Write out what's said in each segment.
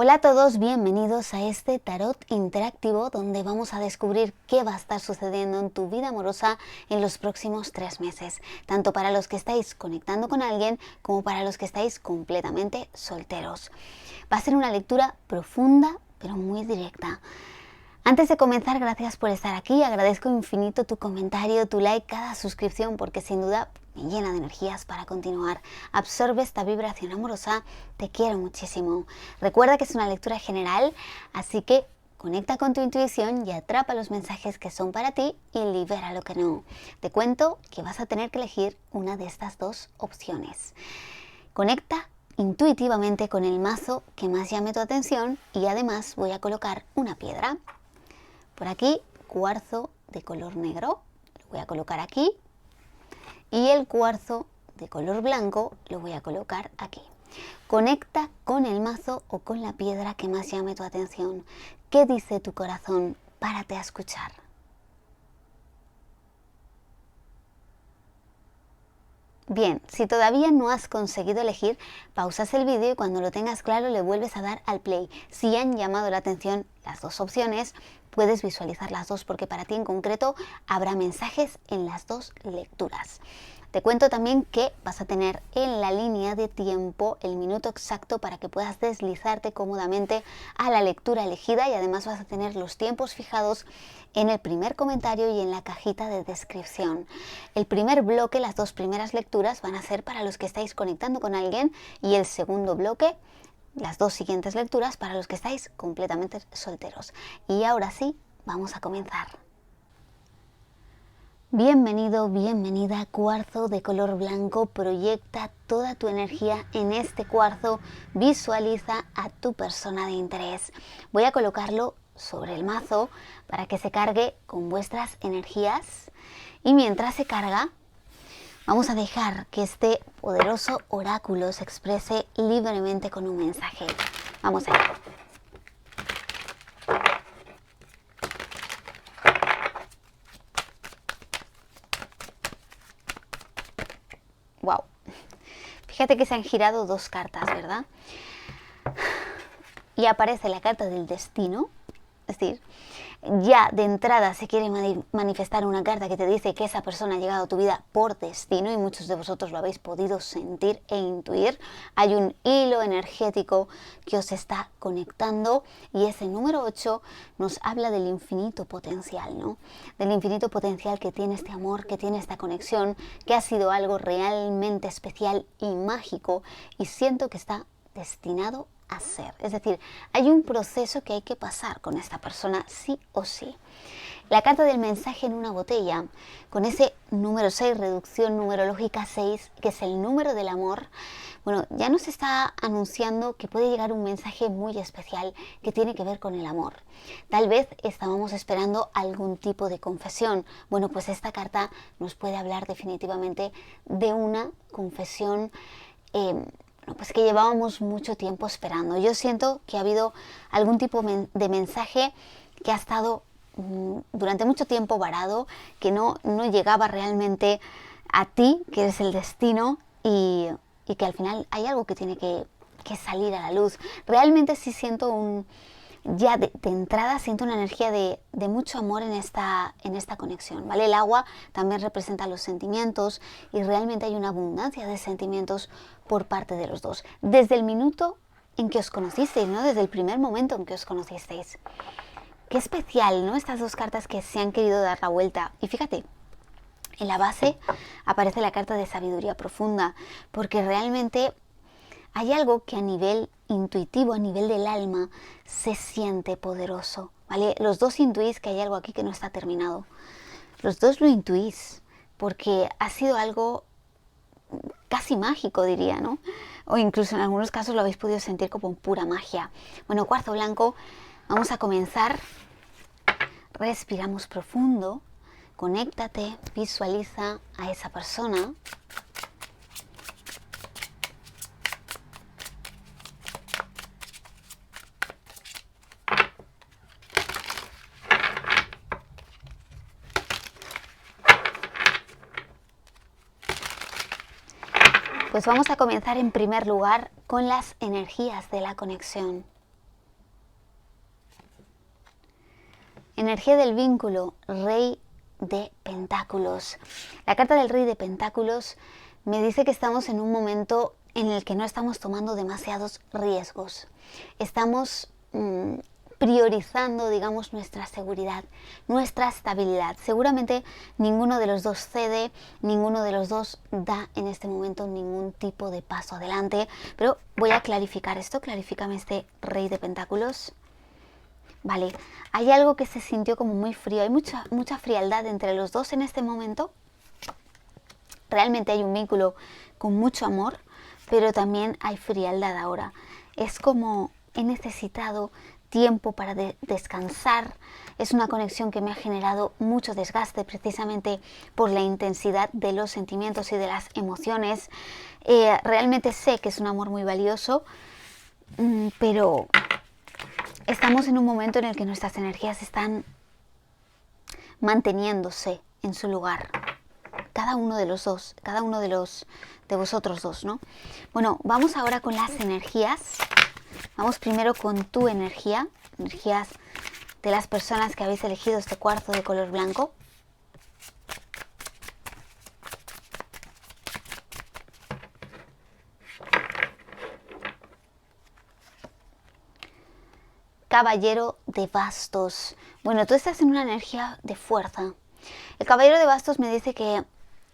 Hola a todos, bienvenidos a este tarot interactivo donde vamos a descubrir qué va a estar sucediendo en tu vida amorosa en los próximos 3 meses, tanto para los que estáis conectando con alguien como para los que estáis completamente solteros. Va a ser una lectura profunda pero muy directa. Antes de comenzar, gracias por estar aquí, agradezco infinito tu comentario, tu like, cada suscripción porque sin duda me llena de energías para continuar. Absorbe esta vibración amorosa, te quiero muchísimo. Recuerda que es una lectura general, así que conecta con tu intuición y atrapa los mensajes que son para ti y libera lo que no. Te cuento que vas a tener que elegir una de estas dos opciones. Conecta intuitivamente con el mazo que más llame tu atención y además voy a colocar una piedra. Por aquí, cuarzo de color negro, lo voy a colocar aquí. Y el cuarzo de color blanco lo voy a colocar aquí. Conecta con el mazo o con la piedra que más llame tu atención. ¿Qué dice tu corazón? Párate a escuchar. Bien, si todavía no has conseguido elegir, pausas el vídeo y cuando lo tengas claro le vuelves a dar al play. Si han llamado la atención las dos opciones, puedes visualizar las dos porque para ti en concreto habrá mensajes en las dos lecturas. Te cuento también que vas a tener en la línea de tiempo el minuto exacto para que puedas deslizarte cómodamente a la lectura elegida y además vas a tener los tiempos fijados en el primer comentario y en la cajita de descripción. El primer bloque, las dos primeras lecturas van a ser para los que estáis conectando con alguien y el segundo bloque, las dos siguientes lecturas para los que estáis completamente solteros. Y ahora sí, vamos a comenzar. Bienvenido, bienvenida, cuarzo de color blanco, proyecta toda tu energía en este cuarzo, visualiza a tu persona de interés. Voy a colocarlo sobre el mazo para que se cargue con vuestras energías y mientras se carga vamos a dejar que este poderoso oráculo se exprese libremente con un mensaje. Vamos allá. Wow. Fíjate que se han girado dos cartas, ¿verdad? Y aparece la carta del destino, es decir, ya de entrada se quiere manifestar una carta que te dice que esa persona ha llegado a tu vida por destino y muchos de vosotros lo habéis podido sentir e intuir. Hay un hilo energético que os está conectando y ese número 8 nos habla del infinito potencial, ¿no? Del infinito potencial que tiene este amor, que tiene esta conexión, que ha sido algo realmente especial y mágico y siento que está destinado a ser. Es decir, hay un proceso que hay que pasar con esta persona sí o sí. La carta del mensaje en una botella, con ese número 6, reducción numerológica 6, que es el número del amor, bueno, ya nos está anunciando que puede llegar un mensaje muy especial que tiene que ver con el amor. Tal vez estábamos esperando algún tipo de confesión. Bueno, pues esta carta nos puede hablar definitivamente de una confesión pues que llevábamos mucho tiempo esperando. Yo siento que ha habido algún tipo de mensaje que ha estado durante mucho tiempo varado, que no llegaba realmente a ti, que eres el destino, y que al final hay algo que tiene que salir a la luz. Realmente sí siento ya de entrada siento una energía de mucho amor en esta conexión, ¿vale? El agua también representa los sentimientos y realmente hay una abundancia de sentimientos por parte de los dos. Desde el minuto en que os conocisteis, ¿no? Desde el primer momento en que os conocisteis. Qué especial, ¿no? Estas dos cartas que se han querido dar la vuelta. Y fíjate, en la base aparece la carta de sabiduría profunda, porque realmente hay algo que a nivel intuitivo, a nivel del alma, se siente poderoso, ¿vale? Los dos intuís que hay algo aquí que no está terminado. Los dos lo intuís, porque ha sido algo casi mágico, diría, ¿no? O incluso en algunos casos lo habéis podido sentir como pura magia. Bueno, cuarzo blanco, vamos a comenzar. Respiramos profundo, conéctate, visualiza a esa persona. Pues vamos a comenzar en primer lugar con las energías de la conexión. Energía del vínculo, Rey de Pentáculos. La carta del Rey de Pentáculos me dice que estamos en un momento en el que no estamos tomando demasiados riesgos. Estamos priorizando, digamos, nuestra seguridad, nuestra estabilidad. Seguramente ninguno de los dos cede, ninguno de los dos da en este momento ningún tipo de paso adelante. Pero voy a clarificar esto, clarifícame este Rey de Pentáculos. Vale, hay algo que se sintió como muy frío, hay mucha frialdad entre los dos en este momento. Realmente hay un vínculo con mucho amor, pero también hay frialdad ahora. Es como he necesitado tiempo para descansar. Es una conexión que me ha generado mucho desgaste precisamente por la intensidad de los sentimientos y de las emociones. Realmente sé que es un amor muy valioso, pero estamos en un momento en el que nuestras energías están manteniéndose en su lugar. Cada uno de los dos, cada uno de vosotros dos, ¿no? Bueno, vamos ahora con las energías. Vamos primero con tu energía, energías de las personas que habéis elegido este cuarzo de color blanco. Caballero de Bastos. Bueno, tú estás en una energía de fuerza. El Caballero de Bastos me dice que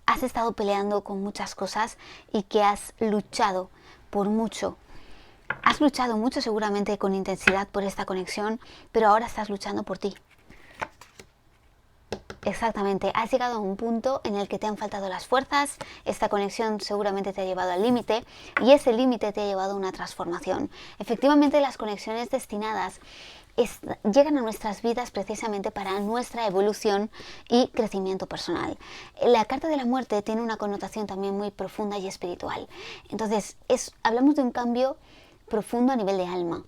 has estado peleando con muchas cosas y que has luchado por mucho. Has luchado mucho, seguramente con intensidad, por esta conexión, pero ahora estás luchando por ti. Exactamente, has llegado a un punto en el que te han faltado las fuerzas, esta conexión seguramente te ha llevado al límite y ese límite te ha llevado a una transformación. Efectivamente, las conexiones destinadas llegan a nuestras vidas precisamente para nuestra evolución y crecimiento personal. La carta de la muerte tiene una connotación también muy profunda y espiritual. Entonces, hablamos de un cambio profundo a nivel de alma,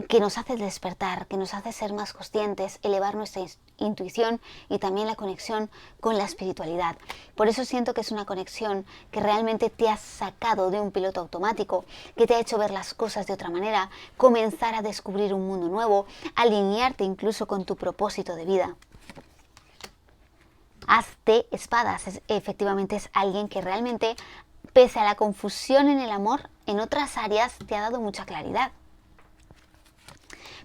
que nos hace despertar, que nos hace ser más conscientes, elevar nuestra intuición y también la conexión con la espiritualidad. Por eso siento que es una conexión que realmente te ha sacado de un piloto automático, que te ha hecho ver las cosas de otra manera, comenzar a descubrir un mundo nuevo, alinearte incluso con tu propósito de vida. As de espadas, efectivamente es alguien que realmente, pese a la confusión en el amor, en otras áreas te ha dado mucha claridad.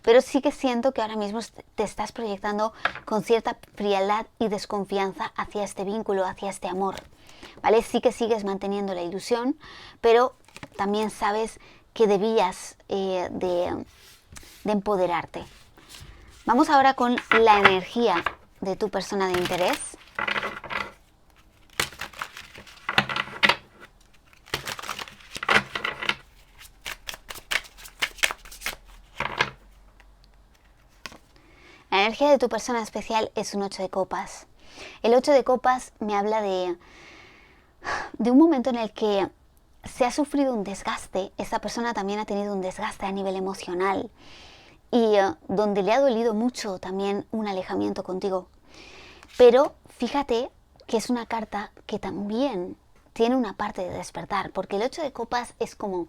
Pero sí que siento que ahora mismo te estás proyectando con cierta frialdad y desconfianza hacia este vínculo, hacia este amor, ¿vale? Sí que sigues manteniendo la ilusión, pero también sabes que debías de empoderarte. Vamos ahora con la energía de tu persona de interés. La energía de tu persona especial es un 8 de copas. El 8 de copas me habla de un momento en el que se ha sufrido un desgaste. Esta persona también ha tenido un desgaste a nivel emocional y donde le ha dolido mucho también un alejamiento contigo. Pero fíjate que es una carta que también tiene una parte de despertar, porque el 8 de copas es como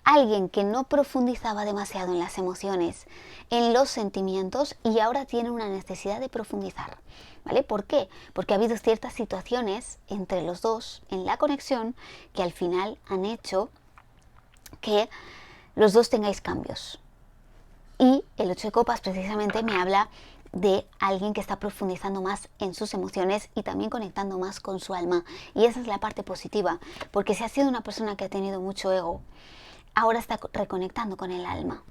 alguien que no profundizaba demasiado en las emociones, en los sentimientos, y ahora tiene una necesidad de profundizar, ¿vale? ¿Por qué? Porque ha habido ciertas situaciones entre los dos en la conexión que al final han hecho que los dos tengáis cambios. Y el 8 de copas precisamente me habla de alguien que está profundizando más en sus emociones y también conectando más con su alma. Y esa es la parte positiva, porque si ha sido una persona que ha tenido mucho ego, ahora está reconectando con el alma.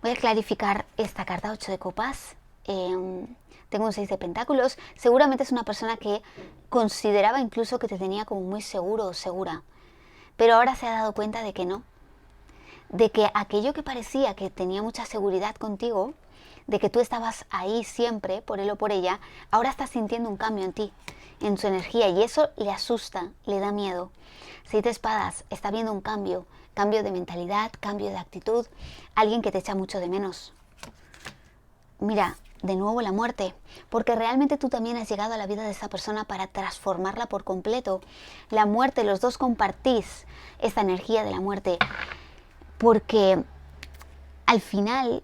Voy a clarificar esta carta 8 de copas. Tengo un 6 de pentáculos. Seguramente es una persona que consideraba incluso que te tenía como muy seguro o segura, pero ahora se ha dado cuenta de que no, de que aquello que parecía que tenía mucha seguridad contigo, de que tú estabas ahí siempre por él o por ella, ahora estás sintiendo un cambio en ti, en su energía, y eso le asusta, le da miedo. 6 de espadas, está viendo un cambio de mentalidad, cambio de actitud, alguien que te echa mucho de menos. Mira, de nuevo la muerte, porque realmente tú también has llegado a la vida de esa persona para transformarla por completo. La muerte, los dos compartís esta energía de la muerte, porque al final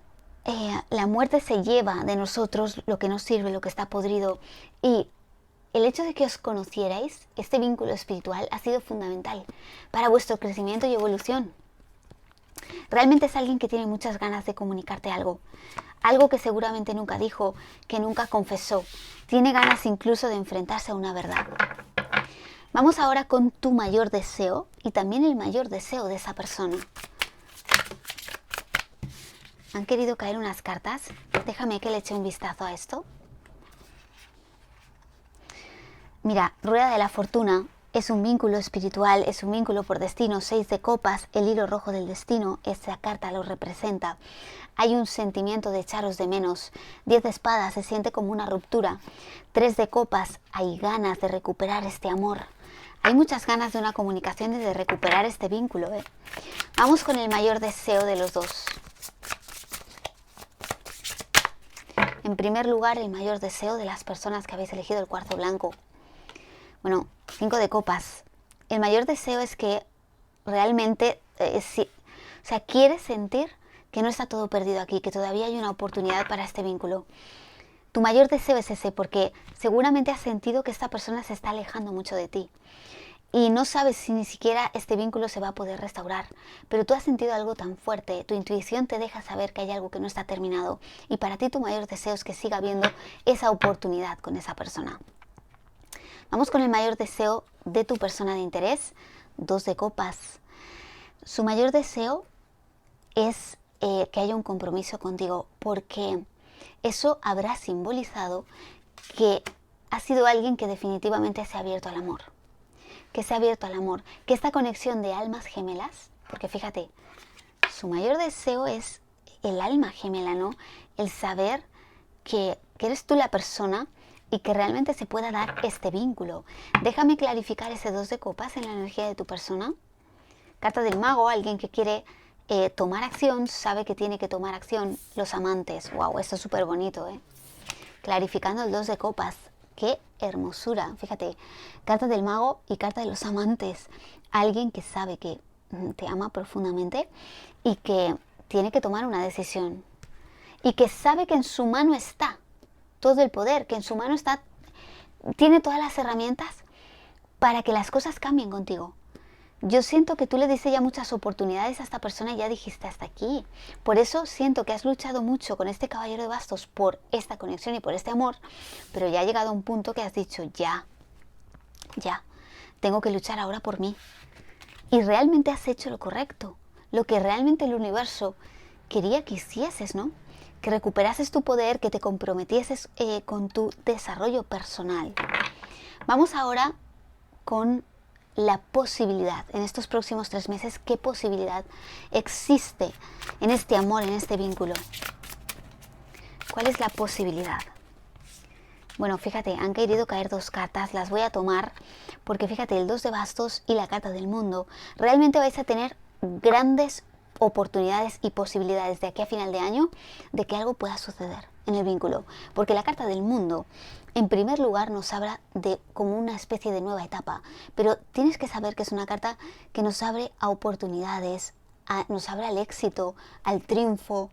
la muerte se lleva de nosotros lo que nos sirve, lo que está podrido. Y el hecho de que os conocierais, este vínculo espiritual, ha sido fundamental para vuestro crecimiento y evolución. Realmente es alguien que tiene muchas ganas de comunicarte algo. Algo que seguramente nunca dijo, que nunca confesó. Tiene ganas incluso de enfrentarse a una verdad. Vamos ahora con tu mayor deseo y también el mayor deseo de esa persona. ¿Han querido caer unas cartas? Déjame que le eche un vistazo a esto. Mira, Rueda de la Fortuna es un vínculo espiritual, es un vínculo por destino. 6 de copas, el hilo rojo del destino, esa carta lo representa. Hay un sentimiento de echaros de menos. 10 de espadas, se siente como una ruptura. 3 de copas, hay ganas de recuperar este amor. Hay muchas ganas de una comunicación y de recuperar este vínculo, ¿eh? Vamos con el mayor deseo de los dos. En primer lugar, el mayor deseo de las personas que habéis elegido el cuarzo blanco. Bueno, 5 de copas. El mayor deseo es que realmente, quieres sentir que no está todo perdido aquí, que todavía hay una oportunidad para este vínculo. Tu mayor deseo es ese, porque seguramente has sentido que esta persona se está alejando mucho de ti. Y no sabes si ni siquiera este vínculo se va a poder restaurar. Pero tú has sentido algo tan fuerte, tu intuición te deja saber que hay algo que no está terminado. Y para ti tu mayor deseo es que siga habiendo esa oportunidad con esa persona. Vamos con el mayor deseo de tu persona de interés, 2 de copas. Su mayor deseo es que haya un compromiso contigo, porque eso habrá simbolizado que ha sido alguien que definitivamente se ha abierto al amor. Que se ha abierto al amor, que esta conexión de almas gemelas, porque fíjate, su mayor deseo es el alma gemela, ¿no? El saber que eres tú la persona y que realmente se pueda dar este vínculo. Déjame clarificar ese 2 de copas en la energía de tu persona. Carta del mago, alguien que quiere tomar acción, sabe que tiene que tomar acción. Los amantes, wow, esto es súper bonito, ¿eh? Clarificando el 2 de copas. ¡Qué hermosura! Fíjate, carta del mago y carta de los amantes. Alguien que sabe que te ama profundamente y que tiene que tomar una decisión. Y que sabe que en su mano está todo el poder, que en su mano está, tiene todas las herramientas para que las cosas cambien contigo. Yo siento que tú le diste ya muchas oportunidades a esta persona y ya dijiste hasta aquí. Por eso siento que has luchado mucho con este caballero de bastos por esta conexión y por este amor, pero ya ha llegado a un punto que has dicho, ya, tengo que luchar ahora por mí. Y realmente has hecho lo correcto, lo que realmente el universo quería que hicieses, ¿no? Que recuperases tu poder, que te comprometieses con tu desarrollo personal. Vamos ahora con la posibilidad, en estos próximos 3 meses, ¿qué posibilidad existe en este amor, en este vínculo? ¿Cuál es la posibilidad? Bueno, fíjate, han querido caer 2 cartas, las voy a tomar, porque fíjate, el 2 de bastos y la carta del mundo, realmente vais a tener grandes oportunidades y posibilidades de aquí a final de año de que algo pueda suceder en el vínculo, porque la carta del mundo en primer lugar nos habla de como una especie de nueva etapa, pero tienes que saber que es una carta que nos abre a oportunidades, nos abre al éxito, al triunfo.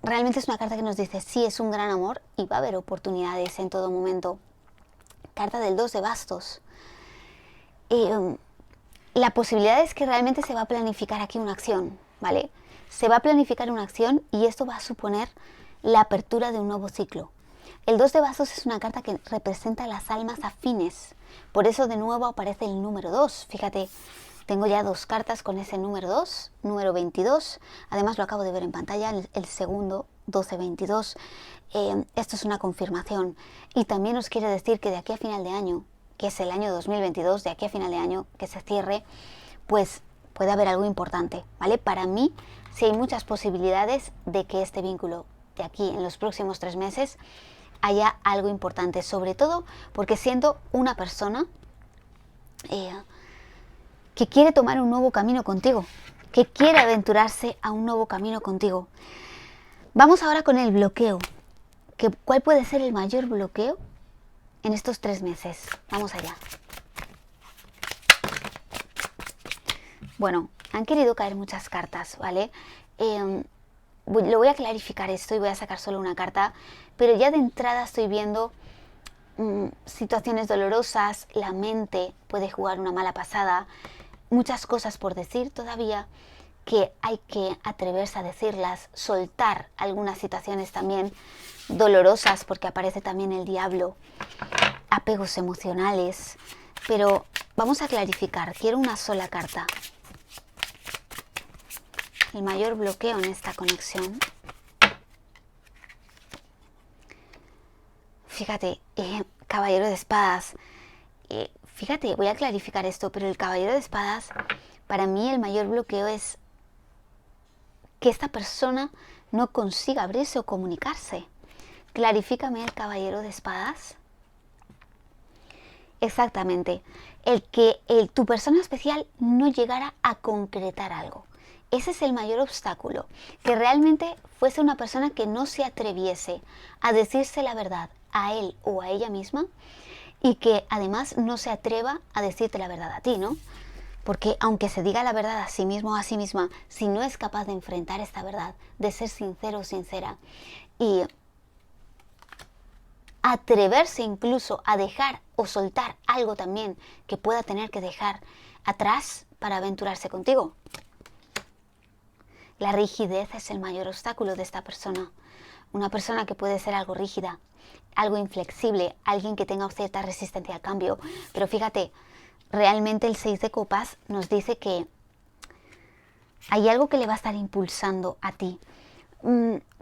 Realmente es una carta que nos dice sí, es un gran amor y va a haber oportunidades en todo momento. Carta del 2 de bastos. La posibilidad es que realmente se va a planificar aquí una acción, ¿vale? Se va a planificar una acción y esto va a suponer la apertura de un nuevo ciclo. El 2 de bastos es una carta que representa las almas afines. Por eso de nuevo aparece el número 2. Fíjate, tengo ya 2 cartas con ese número 2, número 22. Además lo acabo de ver en pantalla, el segundo, 12-22. Esto es una confirmación. Y también os quiere decir que de aquí a final de año, que es el año 2022, de aquí a final de año que se cierre, pues puede haber algo importante, ¿vale? Para mí sí hay muchas posibilidades de que este vínculo de aquí en los próximos 3 meses haya algo importante, sobre todo porque siento una persona que quiere tomar un nuevo camino contigo, que quiere aventurarse a un nuevo camino contigo. Vamos ahora con el bloqueo. ¿Cuál puede ser el mayor bloqueo en estos 3 meses? Vamos allá. Bueno, han querido caer muchas cartas, ¿vale? lo voy a clarificar esto y voy a sacar solo una carta, pero ya de entrada estoy viendo situaciones dolorosas, la mente puede jugar una mala pasada, muchas cosas por decir todavía, que hay que atreverse a decirlas, soltar algunas situaciones también dolorosas, porque aparece también el diablo, apegos emocionales, pero vamos a clarificar, quiero una sola carta. El mayor bloqueo en esta conexión. Fíjate, caballero de espadas, fíjate, voy a clarificar esto, pero el caballero de espadas, para mí el mayor bloqueo es que esta persona no consiga abrirse o comunicarse. Clarifícame el caballero de espadas. Exactamente, el que tu persona especial no llegara a concretar algo. Ese es el mayor obstáculo, que realmente fuese una persona que no se atreviese a decirse la verdad a él o a ella misma y que además no se atreva a decirte la verdad a ti, ¿no? Porque aunque se diga la verdad a sí mismo o a sí misma, si no es capaz de enfrentar esta verdad, de ser sincero o sincera y atreverse incluso a dejar o soltar algo también que pueda tener que dejar atrás para aventurarse contigo. La rigidez es el mayor obstáculo de esta persona. Una persona que puede ser algo rígida, algo inflexible, alguien que tenga cierta resistencia al cambio. Pero fíjate, realmente el 6 de copas nos dice que hay algo que le va a estar impulsando a ti.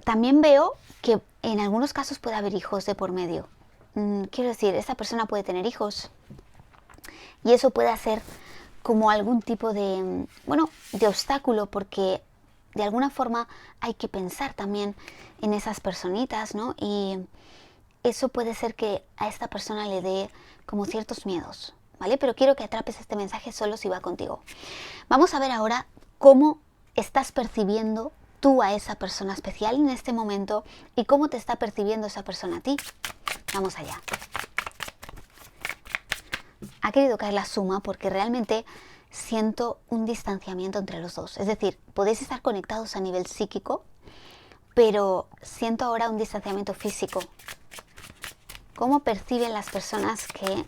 También veo que en algunos casos puede haber hijos de por medio. Quiero decir, esta persona puede tener hijos y eso puede hacer como algún tipo de, de obstáculo, porque de alguna forma hay que pensar también en esas personitas, ¿no? Y eso puede ser que a esta persona le dé como ciertos miedos, ¿vale? Pero quiero que atrapes este mensaje solo si va contigo. Vamos a ver ahora cómo estás percibiendo tú a esa persona especial en este momento y cómo te está percibiendo esa persona a ti. Vamos allá. Ha querido caer la suma porque realmente siento un distanciamiento entre los dos. Es decir, podéis estar conectados a nivel psíquico, pero siento ahora un distanciamiento físico. ¿Cómo perciben las personas que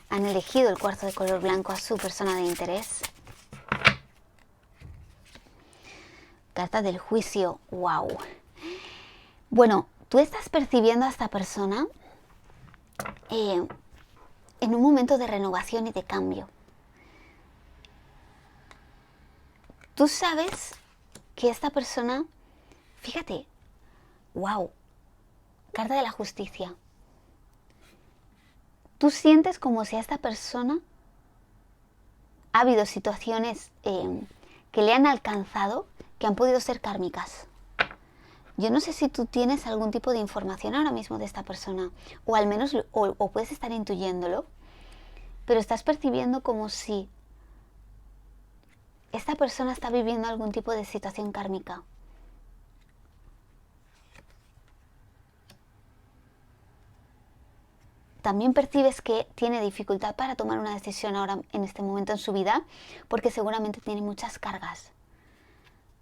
han elegido el cuarzo de color blanco a su persona de interés? Carta del juicio. ¡Wow! Bueno, tú estás percibiendo a esta persona en un momento de renovación y de cambio. Tú sabes que esta persona, fíjate, ¡wow! Carta de la justicia. Tú sientes como si a esta persona ha habido situaciones que le han alcanzado, que han podido ser kármicas. Yo no sé si tú tienes algún tipo de información ahora mismo de esta persona, o al menos o puedes estar intuyéndolo, pero estás percibiendo como si esta persona está viviendo algún tipo de situación kármica. También percibes que tiene dificultad para tomar una decisión ahora en este momento en su vida, porque seguramente tiene muchas cargas.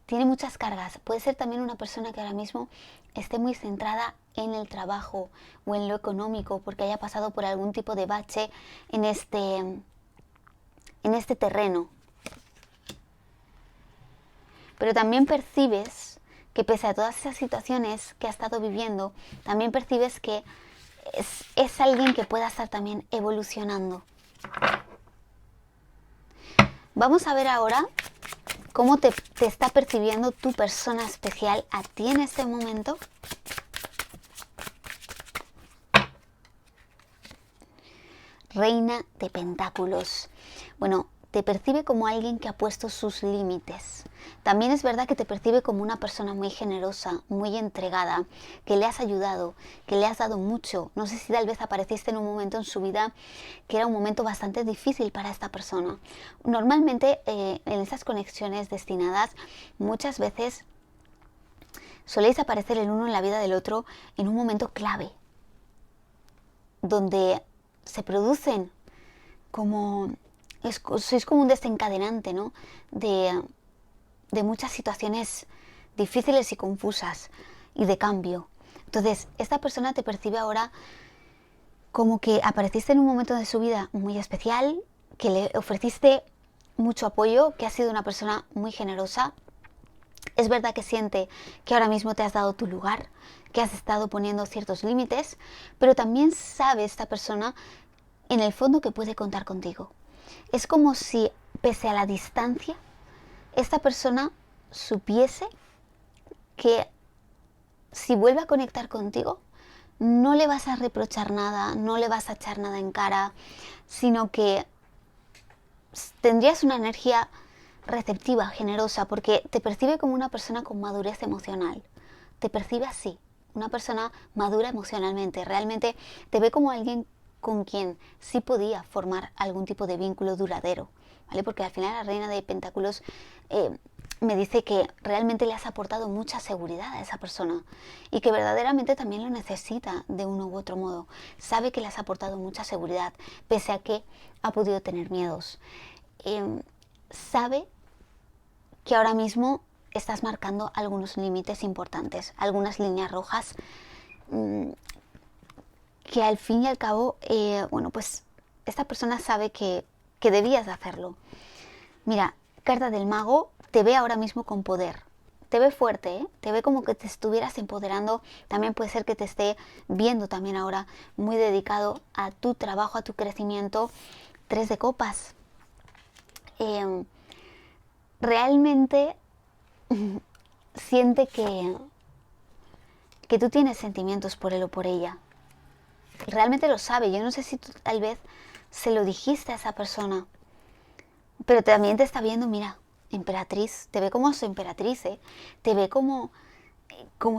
Tiene muchas cargas. Puede ser también una persona que ahora mismo esté muy centrada en el trabajo o en lo económico, porque haya pasado por algún tipo de bache en este terreno. Pero también percibes que pese a todas esas situaciones que ha estado viviendo, también percibes que es alguien que pueda estar también evolucionando. Vamos a ver ahora cómo te está percibiendo tu persona especial a ti en este momento. Reina de Pentáculos. Bueno, te percibe como alguien que ha puesto sus límites. También es verdad que te percibe como una persona muy generosa, muy entregada, que le has ayudado, que le has dado mucho. No sé si tal vez apareciste en un momento en su vida que era un momento bastante difícil para esta persona. Normalmente en esas conexiones destinadas muchas veces soléis aparecer el uno en la vida del otro en un momento clave, donde se producen como... sois como un desencadenante, ¿no? de muchas situaciones difíciles y confusas y de cambio. Entonces, esta persona te percibe ahora como que apareciste en un momento de su vida muy especial, que le ofreciste mucho apoyo, que has sido una persona muy generosa. Es verdad que siente que ahora mismo te has dado tu lugar, que has estado poniendo ciertos límites, pero también sabe esta persona en el fondo que puede contar contigo. Es como si, pese a la distancia, esta persona supiese que si vuelve a conectar contigo, no le vas a reprochar nada, no le vas a echar nada en cara, sino que tendrías una energía receptiva, generosa, porque te percibe como una persona con madurez emocional. Te percibe así, una persona madura emocionalmente. Realmente te ve como alguien con quien sí podía formar algún tipo de vínculo duradero, ¿vale? Porque al final la reina de pentáculos me dice que realmente le has aportado mucha seguridad a esa persona y que verdaderamente también lo necesita de uno u otro modo. Sabe que le has aportado mucha seguridad, pese a que ha podido tener miedos. Sabe que ahora mismo estás marcando algunos límites importantes, algunas líneas rojas que al fin y al cabo, bueno, pues esta persona sabe que debías de hacerlo. Mira, carta del mago te ve ahora mismo con poder. Te ve fuerte, ¿eh? Te ve como que te estuvieras empoderando. También puede ser que te esté viendo también ahora muy dedicado a tu trabajo, a tu crecimiento. 3 de copas. Realmente siente que tú tienes sentimientos por él o por ella. Realmente lo sabe. Yo no sé si tú tal vez se lo dijiste a esa persona, pero también te está viendo, mira, emperatriz, te ve como su emperatriz, ¿eh? Te ve como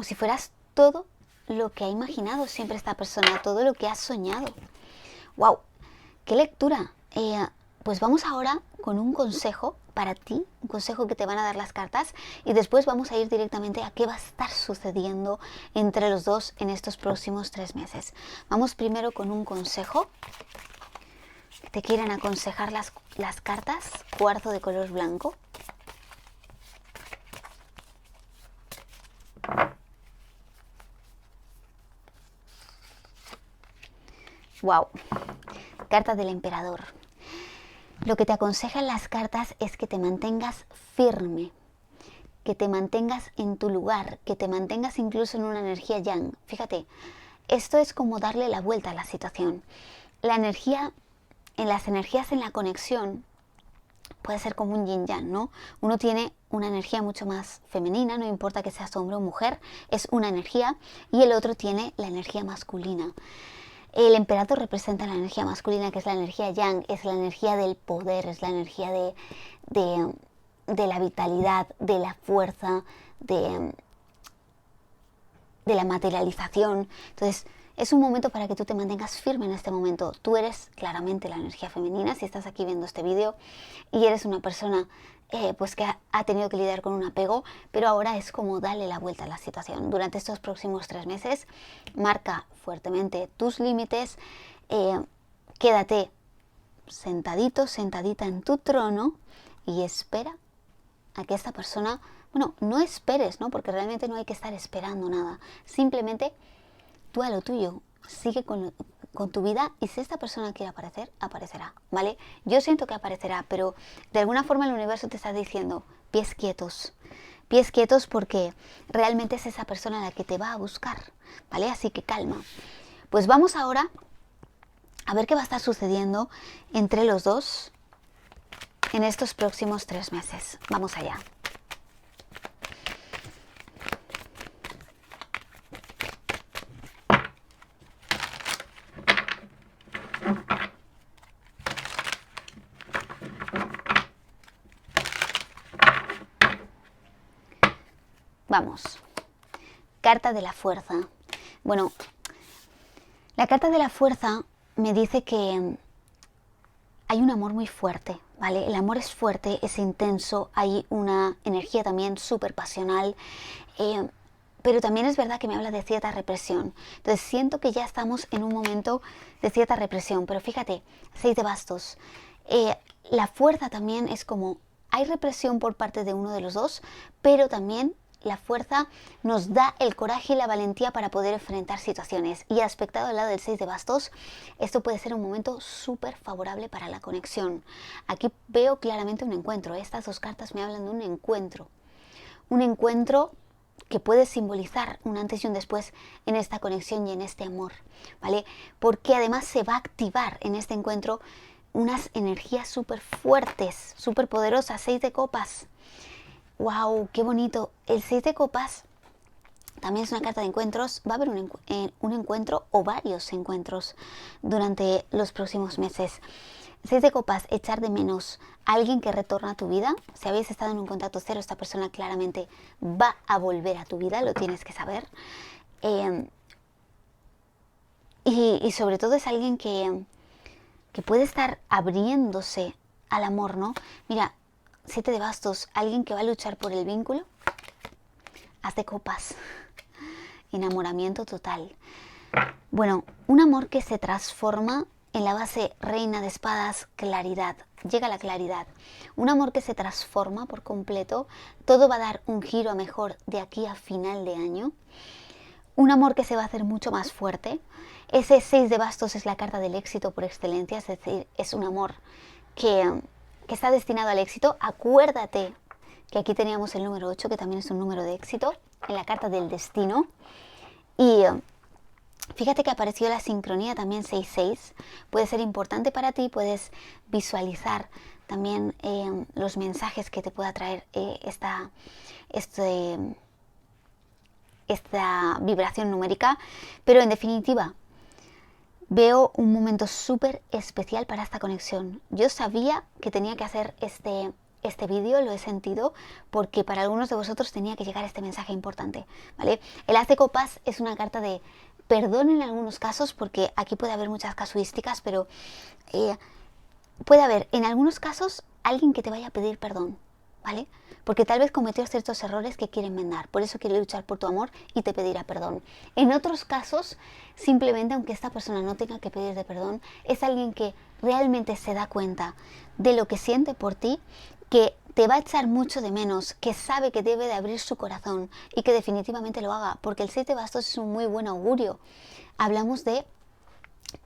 si fueras todo lo que ha imaginado siempre esta persona, todo lo que ha soñado. ¡Wow! ¡Qué lectura! Pues vamos ahora con un consejo para ti, un consejo que te van a dar las cartas, y después vamos a ir directamente a qué va a estar sucediendo entre los dos en estos próximos 3 meses. Vamos primero con un consejo que te quieren aconsejar las cartas, cuarzo de color blanco. ¡Wow! Carta del emperador. Lo que te aconsejan las cartas es que te mantengas firme, que te mantengas en tu lugar, que te mantengas incluso en una energía yang. Fíjate, esto es como darle la vuelta a la situación. La energía, las energías en la conexión puede ser como un yin yang, ¿no? Uno tiene una energía mucho más femenina, no importa que seas hombre o mujer, es una energía, y el otro tiene la energía masculina. El emperador representa la energía masculina, que es la energía yang, es la energía del poder, es la energía de la vitalidad, de la fuerza, de la materialización. Entonces, es un momento para que tú te mantengas firme en este momento. Tú eres claramente la energía femenina, si estás aquí viendo este vídeo, y eres una persona pues que ha tenido que lidiar con un apego, pero ahora es como darle la vuelta a la situación. Durante estos próximos 3 meses, marca fuertemente tus límites, quédate sentadito, sentadita en tu trono y espera a que esta persona, bueno, no esperes, ¿no? Porque realmente no hay que estar esperando nada. Simplemente tú a lo tuyo, sigue con tu vida, y si esta persona quiere aparecer, aparecerá, ¿vale? Yo siento que aparecerá, pero de alguna forma el universo te está diciendo pies quietos porque realmente es esa persona la que te va a buscar, ¿vale? Así que calma. Pues vamos ahora a ver qué va a estar sucediendo entre los dos en estos próximos 3 meses. Vamos allá. Vamos. Carta de la fuerza. Bueno, la carta de la fuerza me dice que hay un amor muy fuerte, ¿vale? El amor es fuerte, es intenso, hay una energía también súper pasional, pero también es verdad que me habla de cierta represión. Entonces siento que ya estamos en un momento de cierta represión, pero fíjate, 6 de bastos. La fuerza también es como, hay represión por parte de uno de los dos, pero también la fuerza, nos da el coraje y la valentía para poder enfrentar situaciones. Y aspectado al lado del 6 de bastos, esto puede ser un momento súper favorable para la conexión. Aquí veo claramente un encuentro. Estas dos cartas me hablan de un encuentro. Un encuentro que puede simbolizar un antes y un después en esta conexión y en este amor, ¿vale? Porque además se va a activar en este encuentro unas energías súper fuertes, súper poderosas. 6 de copas. ¡Wow! ¡Qué bonito! El 6 de copas también es una carta de encuentros. Va a haber un encuentro o varios encuentros durante los próximos meses. 6 de copas, echar de menos a alguien que retorna a tu vida. Si habéis estado en un contacto cero, esta persona claramente va a volver a tu vida, lo tienes que saber. Y sobre todo es alguien que puede estar abriéndose al amor, ¿no? Mira, 7 de bastos, alguien que va a luchar por el vínculo. As de copas, enamoramiento total. Bueno, un amor que se transforma en la base reina de espadas, claridad. Llega la claridad. Un amor que se transforma por completo. Todo va a dar un giro a mejor de aquí a final de año. Un amor que se va a hacer mucho más fuerte. Ese 6 de bastos es la carta del éxito por excelencia, es decir, es un amor que está destinado al éxito. Acuérdate que aquí teníamos el número 8, que también es un número de éxito, en la carta del destino. Y fíjate que apareció la sincronía también 6-6. Puede ser importante para ti, puedes visualizar también los mensajes que te pueda traer esta vibración numérica. Pero en definitiva, veo un momento súper especial para esta conexión. Yo sabía que tenía que hacer este vídeo, lo he sentido, porque para algunos de vosotros tenía que llegar este mensaje importante, ¿vale? El as de copas es una carta de perdón en algunos casos, porque aquí puede haber muchas casuísticas, pero puede haber en algunos casos alguien que te vaya a pedir perdón, ¿vale? Porque tal vez cometió ciertos errores que quiere enmendar, por eso quiere luchar por tu amor y te pedirá perdón. En otros casos, simplemente, aunque esta persona no tenga que pedirte perdón, es alguien que realmente se da cuenta de lo que siente por ti, que te va a echar mucho de menos, que sabe que debe de abrir su corazón y que definitivamente lo haga, porque el 7 de bastos es un muy buen augurio. Hablamos de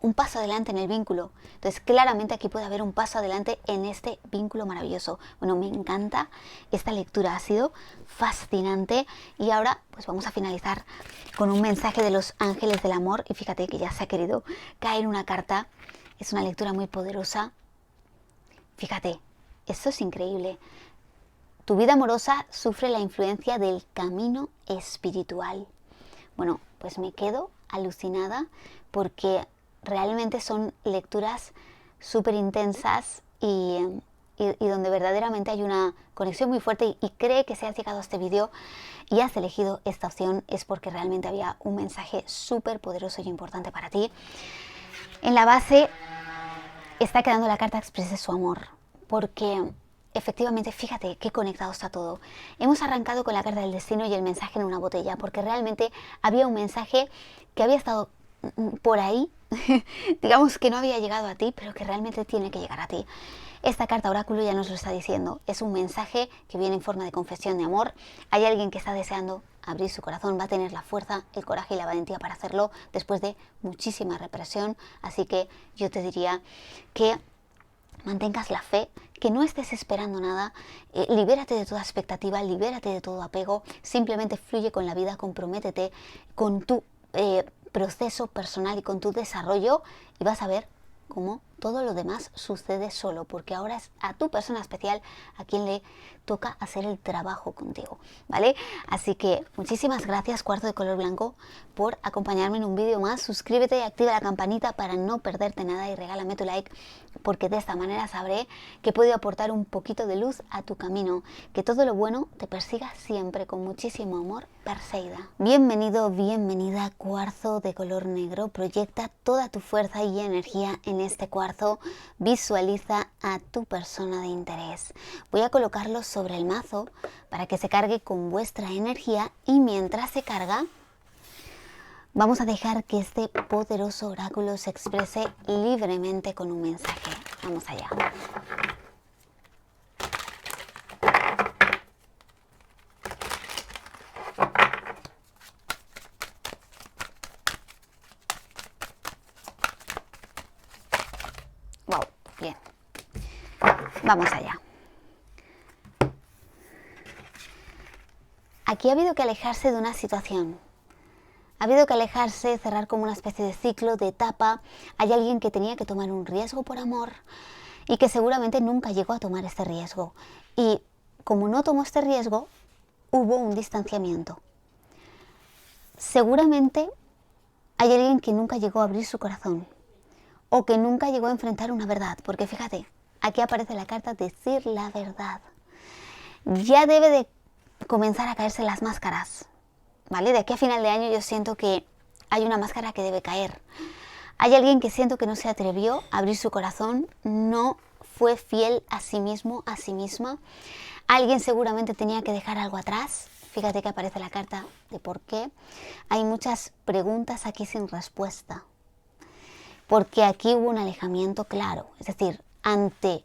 un paso adelante en el vínculo. Entonces, claramente aquí puede haber un paso adelante en este vínculo maravilloso. Bueno, me encanta esta lectura, ha sido fascinante. Y ahora, pues vamos a finalizar con un mensaje de los ángeles del amor. Y fíjate que ya se ha querido caer una carta. Es una lectura muy poderosa. Fíjate, esto es increíble. Tu vida amorosa sufre la influencia del camino espiritual. Bueno, pues me quedo alucinada porque realmente son lecturas súper intensas y donde verdaderamente hay una conexión muy fuerte y cree que si has llegado a este vídeo y has elegido esta opción es porque realmente había un mensaje súper poderoso y importante para ti. En la base está quedando la carta exprese su amor, porque efectivamente, fíjate qué conectado está todo. Hemos arrancado con la carta del destino y el mensaje en una botella, porque realmente había un mensaje que había estado por ahí, digamos que no había llegado a ti, pero que realmente tiene que llegar a ti. Esta carta oráculo ya nos lo está diciendo. Es un mensaje que viene en forma de confesión de amor. Hay alguien que está deseando abrir su corazón, va a tener la fuerza, el coraje y la valentía para hacerlo después de muchísima represión. Así que yo te diría que mantengas la fe, que no estés esperando nada, libérate de toda expectativa, libérate de todo apego, simplemente fluye con la vida, comprométete con tu proceso personal y con tu desarrollo y vas a ver cómo todo lo demás sucede solo, porque ahora es a tu persona especial a quien le toca hacer el trabajo contigo, ¿vale? Así que muchísimas gracias, Cuarzo de Color Blanco, por acompañarme en un vídeo más. Suscríbete y activa la campanita para no perderte nada y regálame tu like, porque de esta manera sabré que he podido aportar un poquito de luz a tu camino. Que todo lo bueno te persiga siempre con muchísimo amor, Perseida. Bienvenido, bienvenida, Cuarzo de Color Negro. Proyecta toda tu fuerza y energía en este cuarzo. Visualiza a tu persona de interés. Voy a colocarlo sobre el mazo para que se cargue con vuestra energía y mientras se carga vamos a dejar que este poderoso oráculo se exprese libremente con un mensaje. Vamos allá. Vamos allá. Aquí ha habido que alejarse de una situación. Ha habido que alejarse, cerrar como una especie de ciclo, de etapa. Hay alguien que tenía que tomar un riesgo por amor y que seguramente nunca llegó a tomar este riesgo. Y como no tomó este riesgo, hubo un distanciamiento. Seguramente hay alguien que nunca llegó a abrir su corazón o que nunca llegó a enfrentar una verdad. Porque fíjate, aquí aparece la carta decir la verdad. Ya debe de comenzar a caerse las máscaras, ¿vale? De aquí a final de año yo siento que hay una máscara que debe caer. Hay alguien que siento que no se atrevió a abrir su corazón, no fue fiel a sí mismo, a sí misma. Alguien seguramente tenía que dejar algo atrás. Fíjate que aparece la carta de por qué. Hay muchas preguntas aquí sin respuesta. Porque aquí hubo un alejamiento claro. Es decir, ante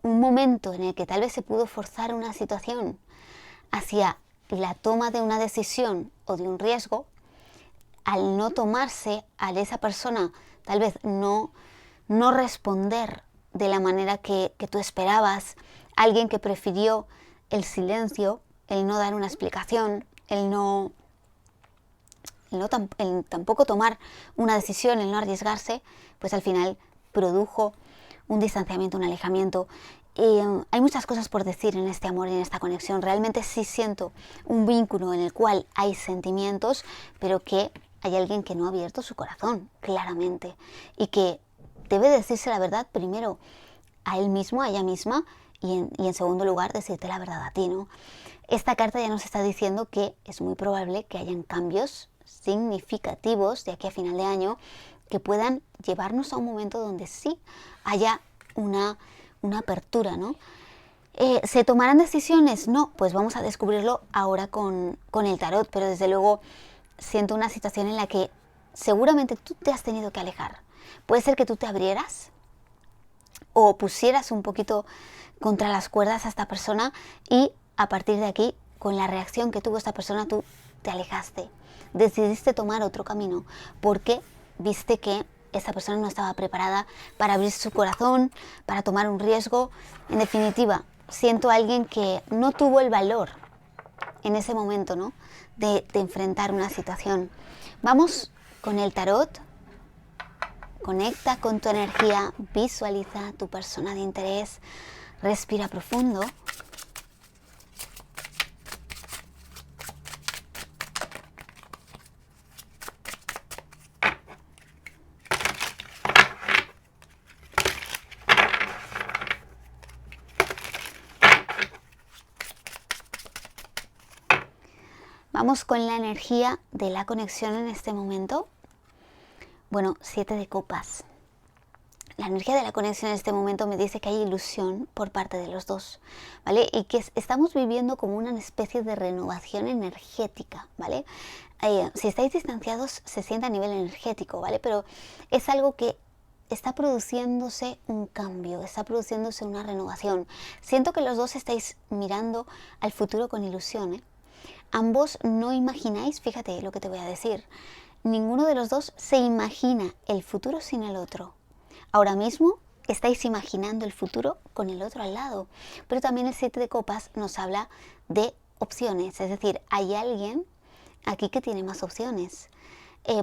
un momento en el que tal vez se pudo forzar una situación hacia la toma de una decisión o de un riesgo, al no tomarse, al esa persona tal vez no responder de la manera que tú esperabas, alguien que prefirió el silencio, el no dar una explicación, el tampoco tomar una decisión, el no arriesgarse, pues al final produjo un distanciamiento, un alejamiento. Hay muchas cosas por decir en este amor y en esta conexión. Realmente sí siento un vínculo en el cual hay sentimientos, pero que hay alguien que no ha abierto su corazón, claramente, y que debe decirse la verdad primero a él mismo, a ella misma, y en segundo lugar decirte la verdad a ti, ¿no? Esta carta ya nos está diciendo que es muy probable que hayan cambios significativos de aquí a final de año que puedan llevarnos a un momento donde sí haya una apertura, ¿no? ¿Se tomarán decisiones? No, pues vamos a descubrirlo ahora con el tarot, pero desde luego siento una situación en la que seguramente tú te has tenido que alejar. Puede ser que tú te abrieras o pusieras un poquito contra las cuerdas a esta persona y a partir de aquí, con la reacción que tuvo esta persona, tú te alejaste. Decidiste tomar otro camino porque viste que esa persona no estaba preparada para abrir su corazón, para tomar un riesgo. En definitiva, siento a alguien que no tuvo el valor en ese momento, ¿no?, de enfrentar una situación. Vamos con el tarot. Conecta con tu energía, visualiza tu persona de interés, respira profundo. Vamos con la energía de la conexión en este momento. Bueno, 7 de copas. La energía de la conexión en este momento me dice que hay ilusión por parte de los dos, ¿vale? Y que estamos viviendo como una especie de renovación energética, ¿vale? Si estáis distanciados se siente a nivel energético, ¿vale? Pero es algo que está produciéndose un cambio, está produciéndose una renovación. Siento que los dos estáis mirando al futuro con ilusión, ¿eh? Ambos no imagináis, fíjate lo que te voy a decir, ninguno de los dos se imagina el futuro sin el otro. Ahora mismo estáis imaginando el futuro con el otro al lado, pero también el 7 de copas nos habla de opciones, es decir, hay alguien aquí que tiene más opciones.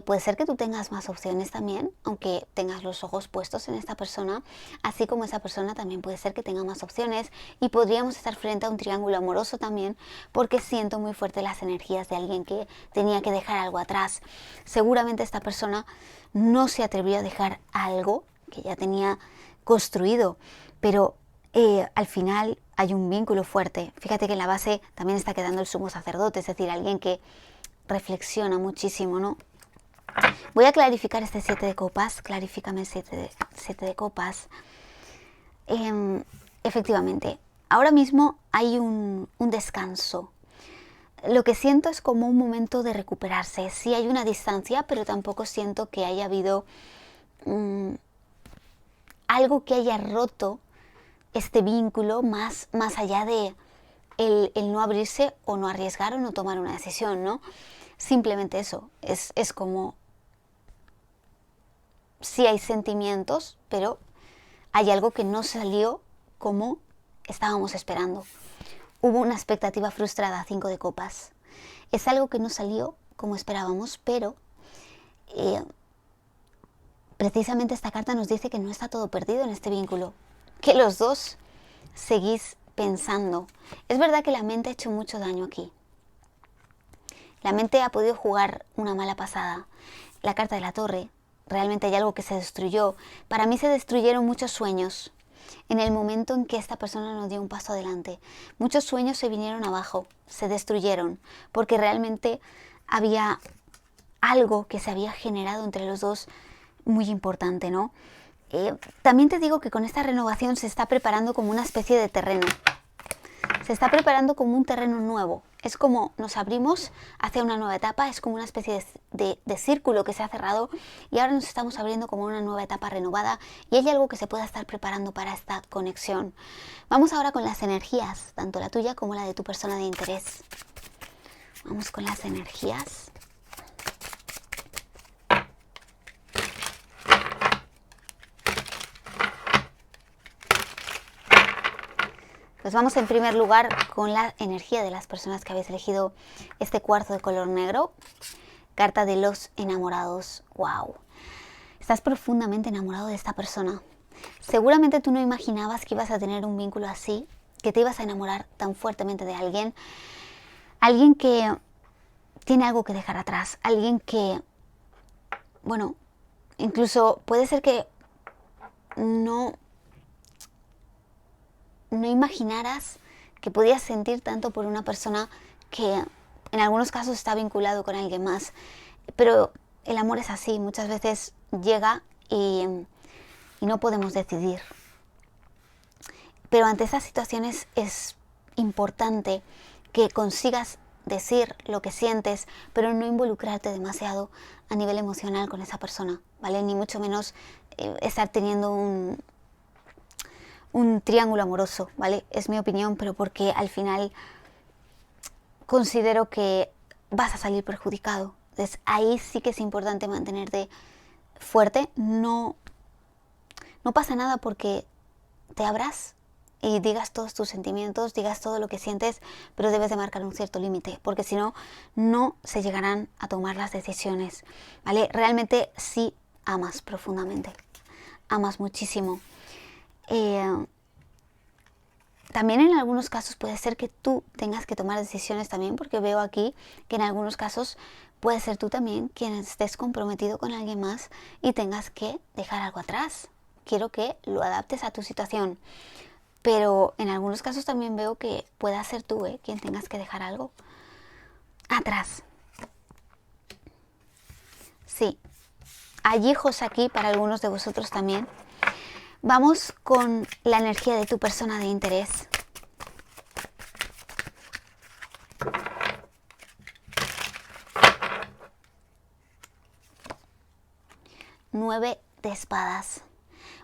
Puede ser que tú tengas más opciones también, aunque tengas los ojos puestos en esta persona, así como esa persona también puede ser que tenga más opciones y podríamos estar frente a un triángulo amoroso también, porque siento muy fuerte las energías de alguien que tenía que dejar algo atrás. Seguramente esta persona no se atrevió a dejar algo que ya tenía construido, pero al final hay un vínculo fuerte. Fíjate que en la base también está quedando el sumo sacerdote, es decir, alguien que reflexiona muchísimo, ¿no? Voy a clarificar este 7 de copas, clarifícame el 7 de copas. Efectivamente, ahora mismo hay un descanso. Lo que siento es como un momento de recuperarse. Sí hay una distancia, pero tampoco siento que haya habido algo que haya roto este vínculo más allá de el no abrirse o no arriesgar o no tomar una decisión, ¿no? Simplemente eso, es como sí hay sentimientos, pero hay algo que no salió como estábamos esperando. Hubo una expectativa frustrada, 5 de copas. Es algo que no salió como esperábamos, pero precisamente esta carta nos dice que no está todo perdido en este vínculo, que los dos seguís pensando. Es verdad que la mente ha hecho mucho daño aquí. La mente ha podido jugar una mala pasada. La carta de la torre, realmente hay algo que se destruyó. Para mí se destruyeron muchos sueños en el momento en que esta persona nos dio un paso adelante. Muchos sueños se vinieron abajo, se destruyeron, porque realmente había algo que se había generado entre los dos muy importante, ¿no? También te digo que con esta renovación se está preparando como una especie de terreno. Se está preparando como un terreno nuevo. Es como nos abrimos hacia una nueva etapa, es como una especie de círculo que se ha cerrado y ahora nos estamos abriendo como una nueva etapa renovada y hay algo que se pueda estar preparando para esta conexión. Vamos ahora con las energías, tanto la tuya como la de tu persona de interés. Vamos con las energías. Pues vamos en primer lugar con la energía de las personas que habéis elegido este cuarzo de color negro. Carta de los enamorados. ¡Wow! Estás profundamente enamorado de esta persona. Seguramente tú no imaginabas que ibas a tener un vínculo así, que te ibas a enamorar tan fuertemente de alguien. Alguien que tiene algo que dejar atrás. Alguien que, bueno, incluso puede ser que no imaginaras que podías sentir tanto por una persona que en algunos casos está vinculado con alguien más. Pero el amor es así, muchas veces llega y no podemos decidir. Pero ante esas situaciones es importante que consigas decir lo que sientes, pero no involucrarte demasiado a nivel emocional con esa persona, ¿vale? Ni mucho menos estar teniendo un triángulo amoroso, ¿vale? Es mi opinión, pero porque al final considero que vas a salir perjudicado. Entonces ahí sí que es importante mantenerte fuerte. No pasa nada porque te abras y digas todos tus sentimientos, digas todo lo que sientes, pero debes de marcar un cierto límite, porque si no, no se llegarán a tomar las decisiones, ¿vale? Realmente sí amas profundamente, amas muchísimo. También en algunos casos puede ser que tú tengas que tomar decisiones también, porque veo aquí que en algunos casos puede ser tú también quien estés comprometido con alguien más y tengas que dejar algo atrás. Quiero que lo adaptes a tu situación, pero en algunos casos también veo que pueda ser tú quien tengas que dejar algo atrás. Sí, hay hijos aquí para algunos de vosotros también. Vamos con la energía de tu persona de interés. Nueve de espadas.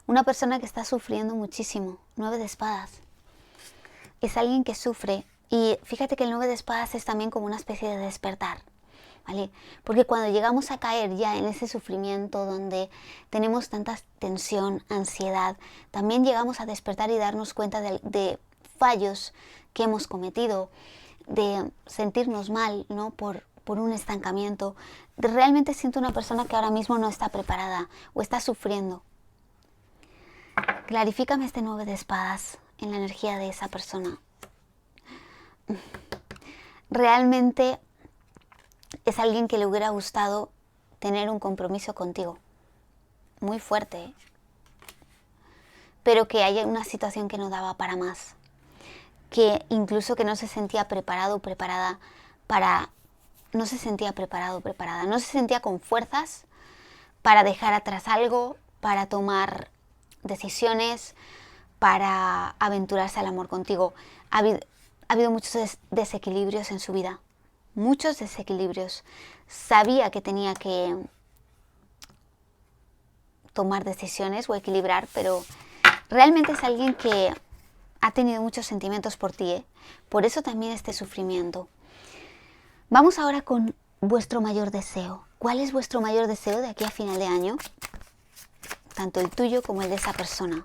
Una persona que está sufriendo muchísimo. 9 de espadas. Es alguien que sufre. Y fíjate que el 9 de espadas es también como una especie de despertar, ¿vale? Porque cuando llegamos a caer ya en ese sufrimiento donde tenemos tanta tensión, ansiedad, también llegamos a despertar y darnos cuenta de fallos que hemos cometido, de sentirnos mal, ¿no? Por un estancamiento. Realmente siento una persona que ahora mismo no está preparada o está sufriendo. Clarifícame este 9 de espadas en la energía de esa persona. Realmente es alguien que le hubiera gustado tener un compromiso contigo. Muy fuerte, pero que hay una situación que no daba para más. Que incluso que no se sentía preparado o preparada para... No se sentía preparado o preparada. No se sentía con fuerzas para dejar atrás algo, para tomar decisiones, para aventurarse al amor contigo. Ha habido muchos desequilibrios en su vida. Muchos desequilibrios. Sabía que tenía que tomar decisiones o equilibrar, pero realmente es alguien que ha tenido muchos sentimientos por ti, Por eso también este sufrimiento. Vamos ahora con vuestro mayor deseo. ¿Cuál es vuestro mayor deseo de aquí a final de año? Tanto el tuyo como el de esa persona.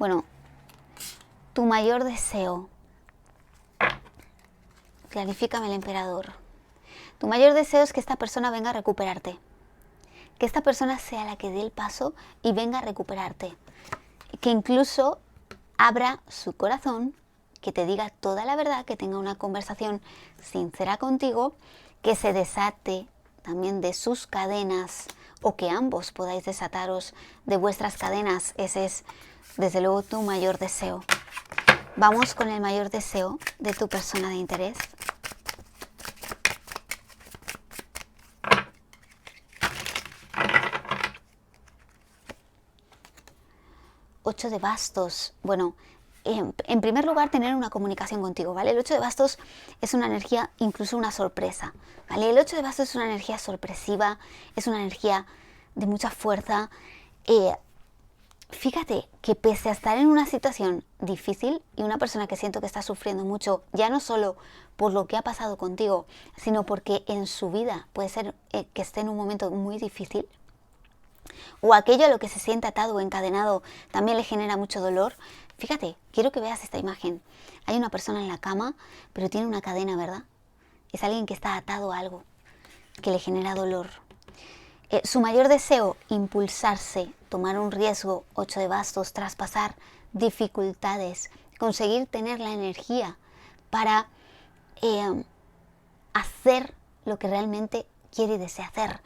Bueno, tu mayor deseo. Clarifícame el emperador. Tu mayor deseo es que esta persona venga a recuperarte. Que esta persona sea la que dé el paso y venga a recuperarte. Que incluso abra su corazón, que te diga toda la verdad, que tenga una conversación sincera contigo, que se desate también de sus cadenas o que ambos podáis desataros de vuestras cadenas. Ese es, desde luego, tu mayor deseo. Vamos con el mayor deseo de tu persona de interés. Ocho de bastos. Bueno, en primer lugar, tener una comunicación contigo, ¿vale? El 8 de bastos es una energía, incluso una sorpresa, ¿vale? El 8 de bastos es una energía sorpresiva, es una energía de mucha fuerza. Fíjate que pese a estar en una situación difícil y una persona que siento que está sufriendo mucho, ya no solo por lo que ha pasado contigo, sino porque en su vida puede ser que esté en un momento muy difícil, o aquello a lo que se siente atado o encadenado también le genera mucho dolor. Fíjate, quiero que veas esta imagen. Hay una persona en la cama, pero tiene una cadena, ¿verdad? Es alguien que está atado a algo que le genera dolor. Su mayor deseo, impulsarse, tomar un riesgo, 8 de bastos, traspasar dificultades, conseguir tener la energía para hacer lo que realmente quiere y desea hacer.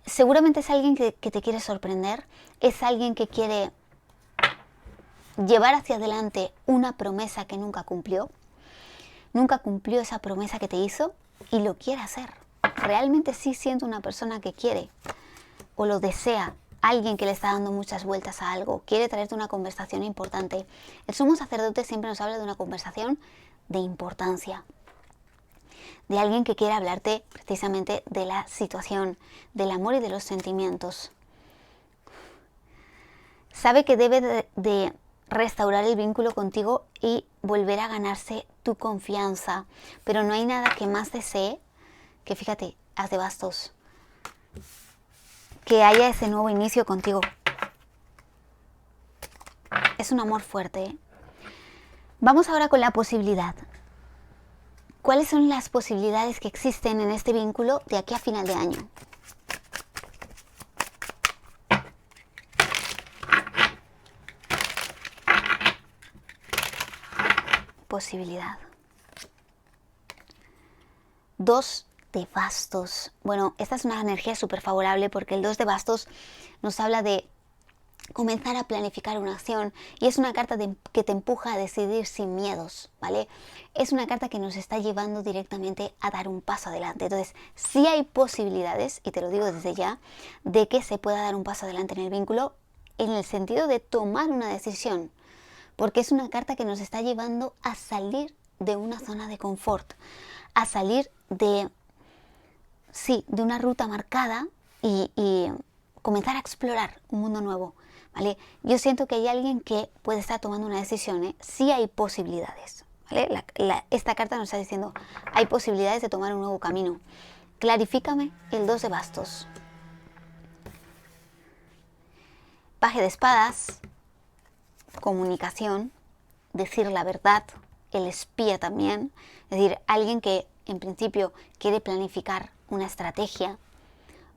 Seguramente es alguien que te quiere sorprender, es alguien que quiere llevar hacia adelante una promesa que nunca cumplió esa promesa que te hizo y lo quiere hacer. Realmente sí siento una persona que quiere o lo desea, alguien que le está dando muchas vueltas a algo, quiere traerte una conversación importante. El sumo sacerdote siempre nos habla de una conversación de importancia, de alguien que quiere hablarte precisamente de la situación, del amor y de los sentimientos. Sabe que debe de restaurar el vínculo contigo y volver a ganarse tu confianza, pero no hay nada que más desee que, fíjate, as de bastos, que haya ese nuevo inicio contigo. Es un amor fuerte, ¿eh? Vamos ahora con la posibilidad. ¿Cuáles son las posibilidades que existen en este vínculo de aquí a final de año? Posibilidad. 2 de bastos. Bueno, esta es una energía súper favorable porque el 2 de bastos nos habla de comenzar a planificar una acción y es una carta que te empuja a decidir sin miedos, ¿vale? Es una carta que nos está llevando directamente a dar un paso adelante. Entonces, sí hay posibilidades, y te lo digo desde ya, de que se pueda dar un paso adelante en el vínculo en el sentido de tomar una decisión, porque es una carta que nos está llevando a salir de una zona de confort, a salir de una ruta marcada y comenzar a explorar un mundo nuevo, ¿vale? Yo siento que hay alguien que puede estar tomando una decisión, ¿eh? Sí hay posibilidades, ¿vale? Esta carta nos está diciendo, hay posibilidades de tomar un nuevo camino. Clarifícame el 2 de bastos. Paje de espadas, comunicación, decir la verdad, el espía también, es decir, alguien que en principio quiere planificar una estrategia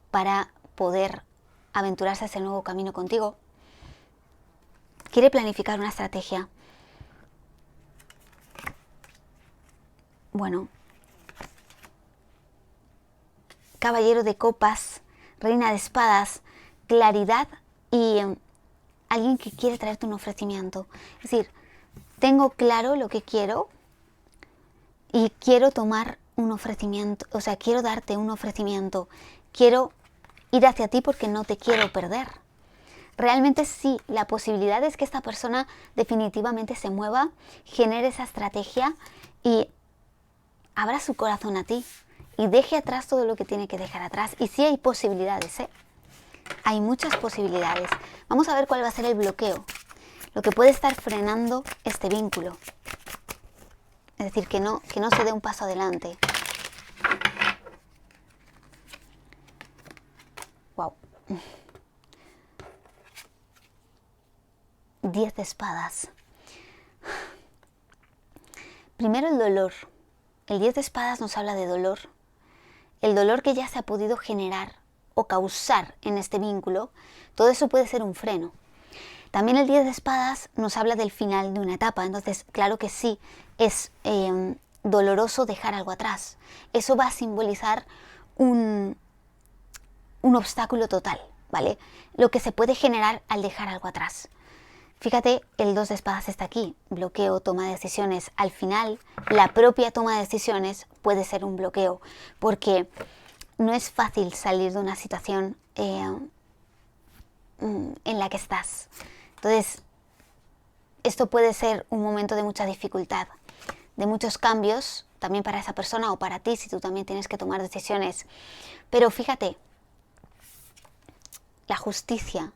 para poder aventurarse hacia el nuevo camino contigo. Quiere planificar una estrategia. Bueno, caballero de copas, reina de espadas, claridad y alguien que quiere traerte un ofrecimiento. Es decir, tengo claro lo que quiero y quiero tomar un ofrecimiento, o sea, quiero darte un ofrecimiento, quiero ir hacia ti porque no te quiero perder. Realmente sí, la posibilidad es que esta persona definitivamente se mueva, genere esa estrategia y abra su corazón a ti y deje atrás todo lo que tiene que dejar atrás. Y sí hay posibilidades, ¿eh? Hay muchas posibilidades. Vamos a ver cuál va a ser el bloqueo, lo que puede estar frenando este vínculo. Es decir, que no se dé un paso adelante. Wow. 10 de espadas. Primero el dolor. El 10 de espadas nos habla de dolor. El dolor que ya se ha podido generar o causar en este vínculo, todo eso puede ser un freno. También el 10 de espadas nos habla del final de una etapa, entonces claro que sí, es doloroso dejar algo atrás. Eso va a simbolizar un obstáculo total, ¿vale? Lo que se puede generar al dejar algo atrás. Fíjate, el 2 de espadas está aquí, bloqueo, toma de decisiones. Al final, la propia toma de decisiones puede ser un bloqueo, porque no es fácil salir de una situación en la que estás. Entonces, esto puede ser un momento de mucha dificultad, de muchos cambios, también para esa persona o para ti, si tú también tienes que tomar decisiones. Pero fíjate, la justicia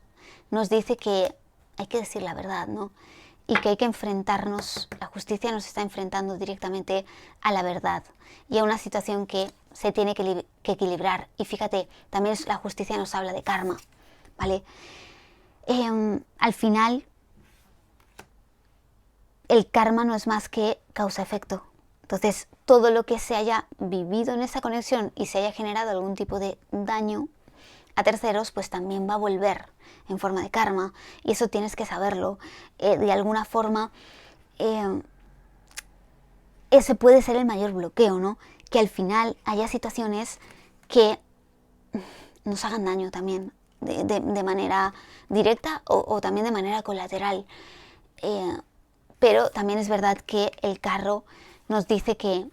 nos dice que hay que decir la verdad, ¿no? Y que hay que enfrentarnos, la justicia nos está enfrentando directamente a la verdad y a una situación que se tiene que equilibrar. Y fíjate, también la justicia nos habla de karma, ¿vale? Al final, el karma no es más que causa-efecto. Entonces, todo lo que se haya vivido en esa conexión y se haya generado algún tipo de daño a terceros, pues también va a volver en forma de karma. Y eso tienes que saberlo. De alguna forma, ese puede ser el mayor bloqueo, ¿no? Que al final haya situaciones que nos hagan daño también, de manera directa o también de manera colateral. Pero también es verdad que el carro nos dice que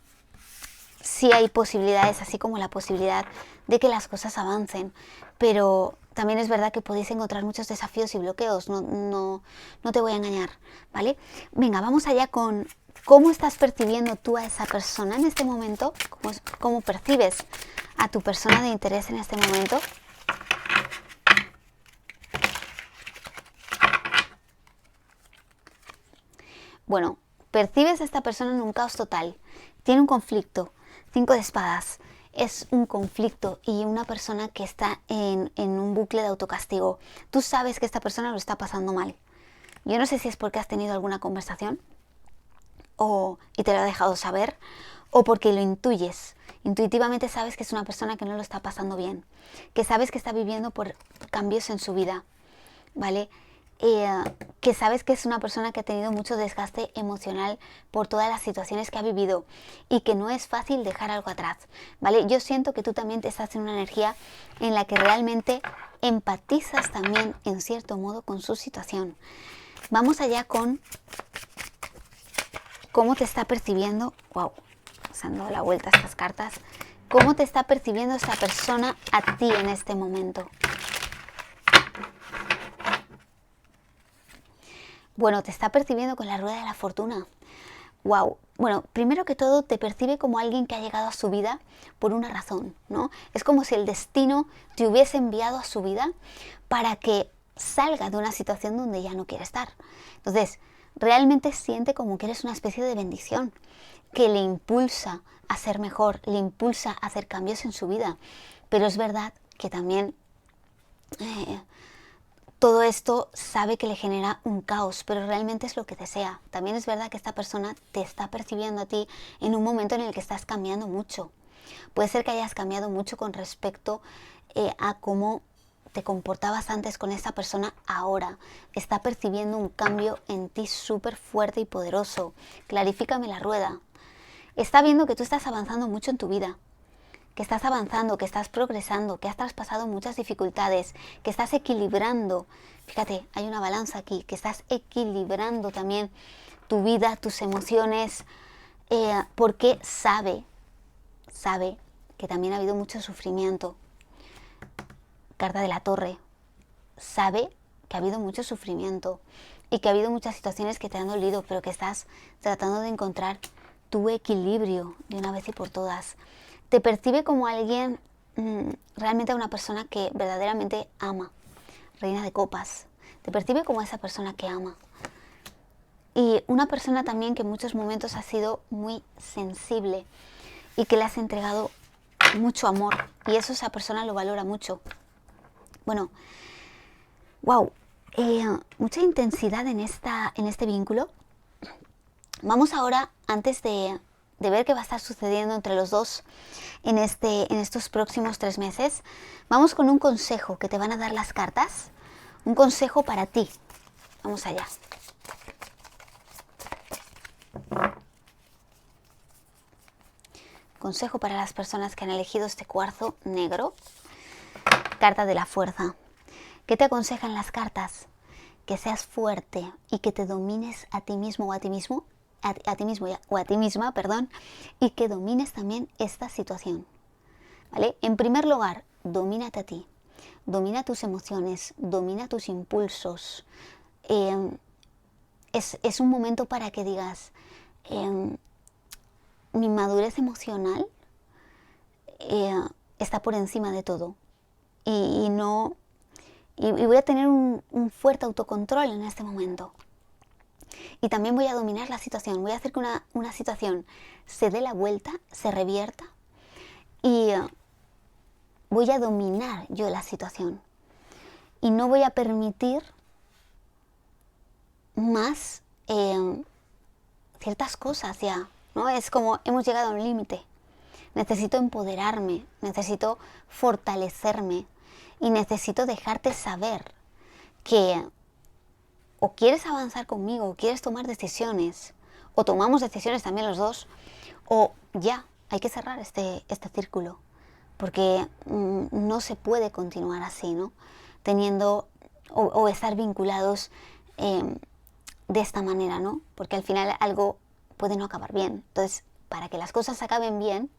sí hay posibilidades, así como la posibilidad de que las cosas avancen, pero también es verdad que podéis encontrar muchos desafíos y bloqueos, no te voy a engañar, ¿vale? Venga, vamos allá con cómo estás percibiendo tú a esa persona en este momento, cómo percibes a tu persona de interés en este momento. Bueno, percibes a esta persona en un caos total, tiene un conflicto, 5 de espadas, es un conflicto y una persona que está en un bucle de autocastigo. Tú sabes que esta persona lo está pasando mal. Yo no sé si es porque has tenido alguna conversación y te lo ha dejado saber, o porque lo intuyes. Intuitivamente sabes que es una persona que no lo está pasando bien, que sabes que está viviendo por cambios en su vida, ¿vale? Que sabes que es una persona que ha tenido mucho desgaste emocional por todas las situaciones que ha vivido y que no es fácil dejar algo atrás, ¿vale? Yo siento que tú también te estás en una energía en la que realmente empatizas también en cierto modo con su situación. Vamos allá con cómo te está percibiendo. Wow, se han dado la vuelta estas cartas. ¿Cómo te está percibiendo esta persona a ti en este momento? Bueno, te está percibiendo con la rueda de la fortuna. Wow. Bueno, primero que todo te percibe como alguien que ha llegado a su vida por una razón, ¿no? Es como si el destino te hubiese enviado a su vida para que salga de una situación donde ya no quiere estar. Entonces, realmente siente como que eres una especie de bendición que le impulsa a ser mejor, le impulsa a hacer cambios en su vida. Pero es verdad que también todo esto sabe que le genera un caos, pero realmente es lo que desea. También es verdad que esta persona te está percibiendo a ti en un momento en el que estás cambiando mucho. Puede ser que hayas cambiado mucho con respecto a cómo te comportabas antes con esta persona ahora. Está percibiendo un cambio en ti súper fuerte y poderoso. Clarifícame la rueda. Está viendo que tú estás avanzando mucho en tu vida, que estás avanzando, que estás progresando, que has traspasado muchas dificultades, que estás equilibrando. Fíjate, hay una balanza aquí, que estás equilibrando también tu vida, tus emociones, porque sabe que también ha habido mucho sufrimiento. Carta de la Torre. Sabe que ha habido mucho sufrimiento y que ha habido muchas situaciones que te han dolido, pero que estás tratando de encontrar tu equilibrio de una vez y por todas. Te percibe como alguien, realmente una persona que verdaderamente ama. Reina de Copas. Te percibe como esa persona que ama. Y una persona también que en muchos momentos ha sido muy sensible y que le has entregado mucho amor. Y eso esa persona lo valora mucho. Bueno, wow. mucha intensidad en este vínculo. Vamos ahora, antes de ver qué va a estar sucediendo entre los dos en estos próximos 3 meses, vamos con un consejo que te van a dar las cartas, un consejo para ti. Vamos allá. Consejo para las personas que han elegido este cuarzo negro. Carta de la fuerza. ¿Qué te aconsejan las cartas? Que seas fuerte y que te domines a ti mismo o a ti mismo, o a ti misma, perdón, y que domines también esta situación. ¿Vale? En primer lugar, domínate a ti. Domina tus emociones, domina tus impulsos. Es un momento para que digas, mi madurez emocional está por encima de todo. Y voy a tener un fuerte autocontrol en este momento. Y también voy a dominar la situación. Voy a hacer que una situación se dé la vuelta, se revierta. Y voy a dominar yo la situación. Y no voy a permitir más ciertas cosas ya, ¿no? Es como hemos llegado a un límite. Necesito empoderarme, necesito fortalecerme y necesito dejarte saber que o quieres avanzar conmigo, o quieres tomar decisiones, o tomamos decisiones también los dos, o ya, hay que cerrar este círculo, porque no se puede continuar así, ¿no? Teniendo o estar vinculados de esta manera, ¿no? Porque al final algo puede no acabar bien. Entonces, para que las cosas acaben bien,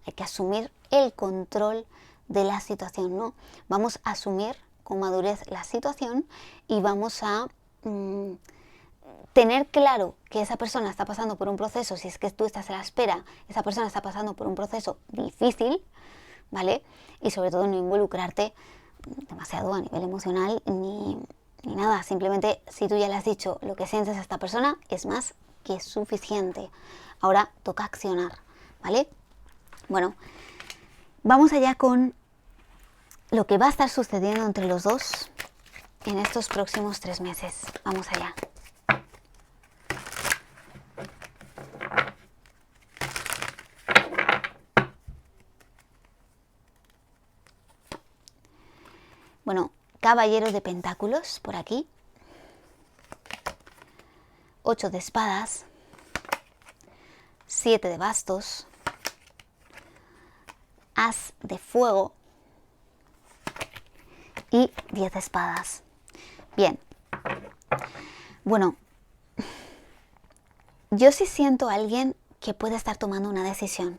hay que asumir el control de la situación, ¿no? Vamos a asumir con madurez la situación y vamos a tener claro que esa persona está pasando por un proceso, si es que tú estás a la espera, esa persona está pasando por un proceso difícil, ¿vale? Y sobre todo no involucrarte demasiado a nivel emocional ni nada. Simplemente, si tú ya le has dicho lo que sientes a esta persona, es más que suficiente. Ahora toca accionar, ¿vale? Bueno, vamos allá con lo que va a estar sucediendo entre los dos en estos próximos 3 meses. Vamos allá. Bueno, Caballero de Pentáculos por aquí. 8 de espadas. 7 de bastos. As de fuego. Y 10 de espadas. Bien. Bueno, yo sí siento a alguien que puede estar tomando una decisión,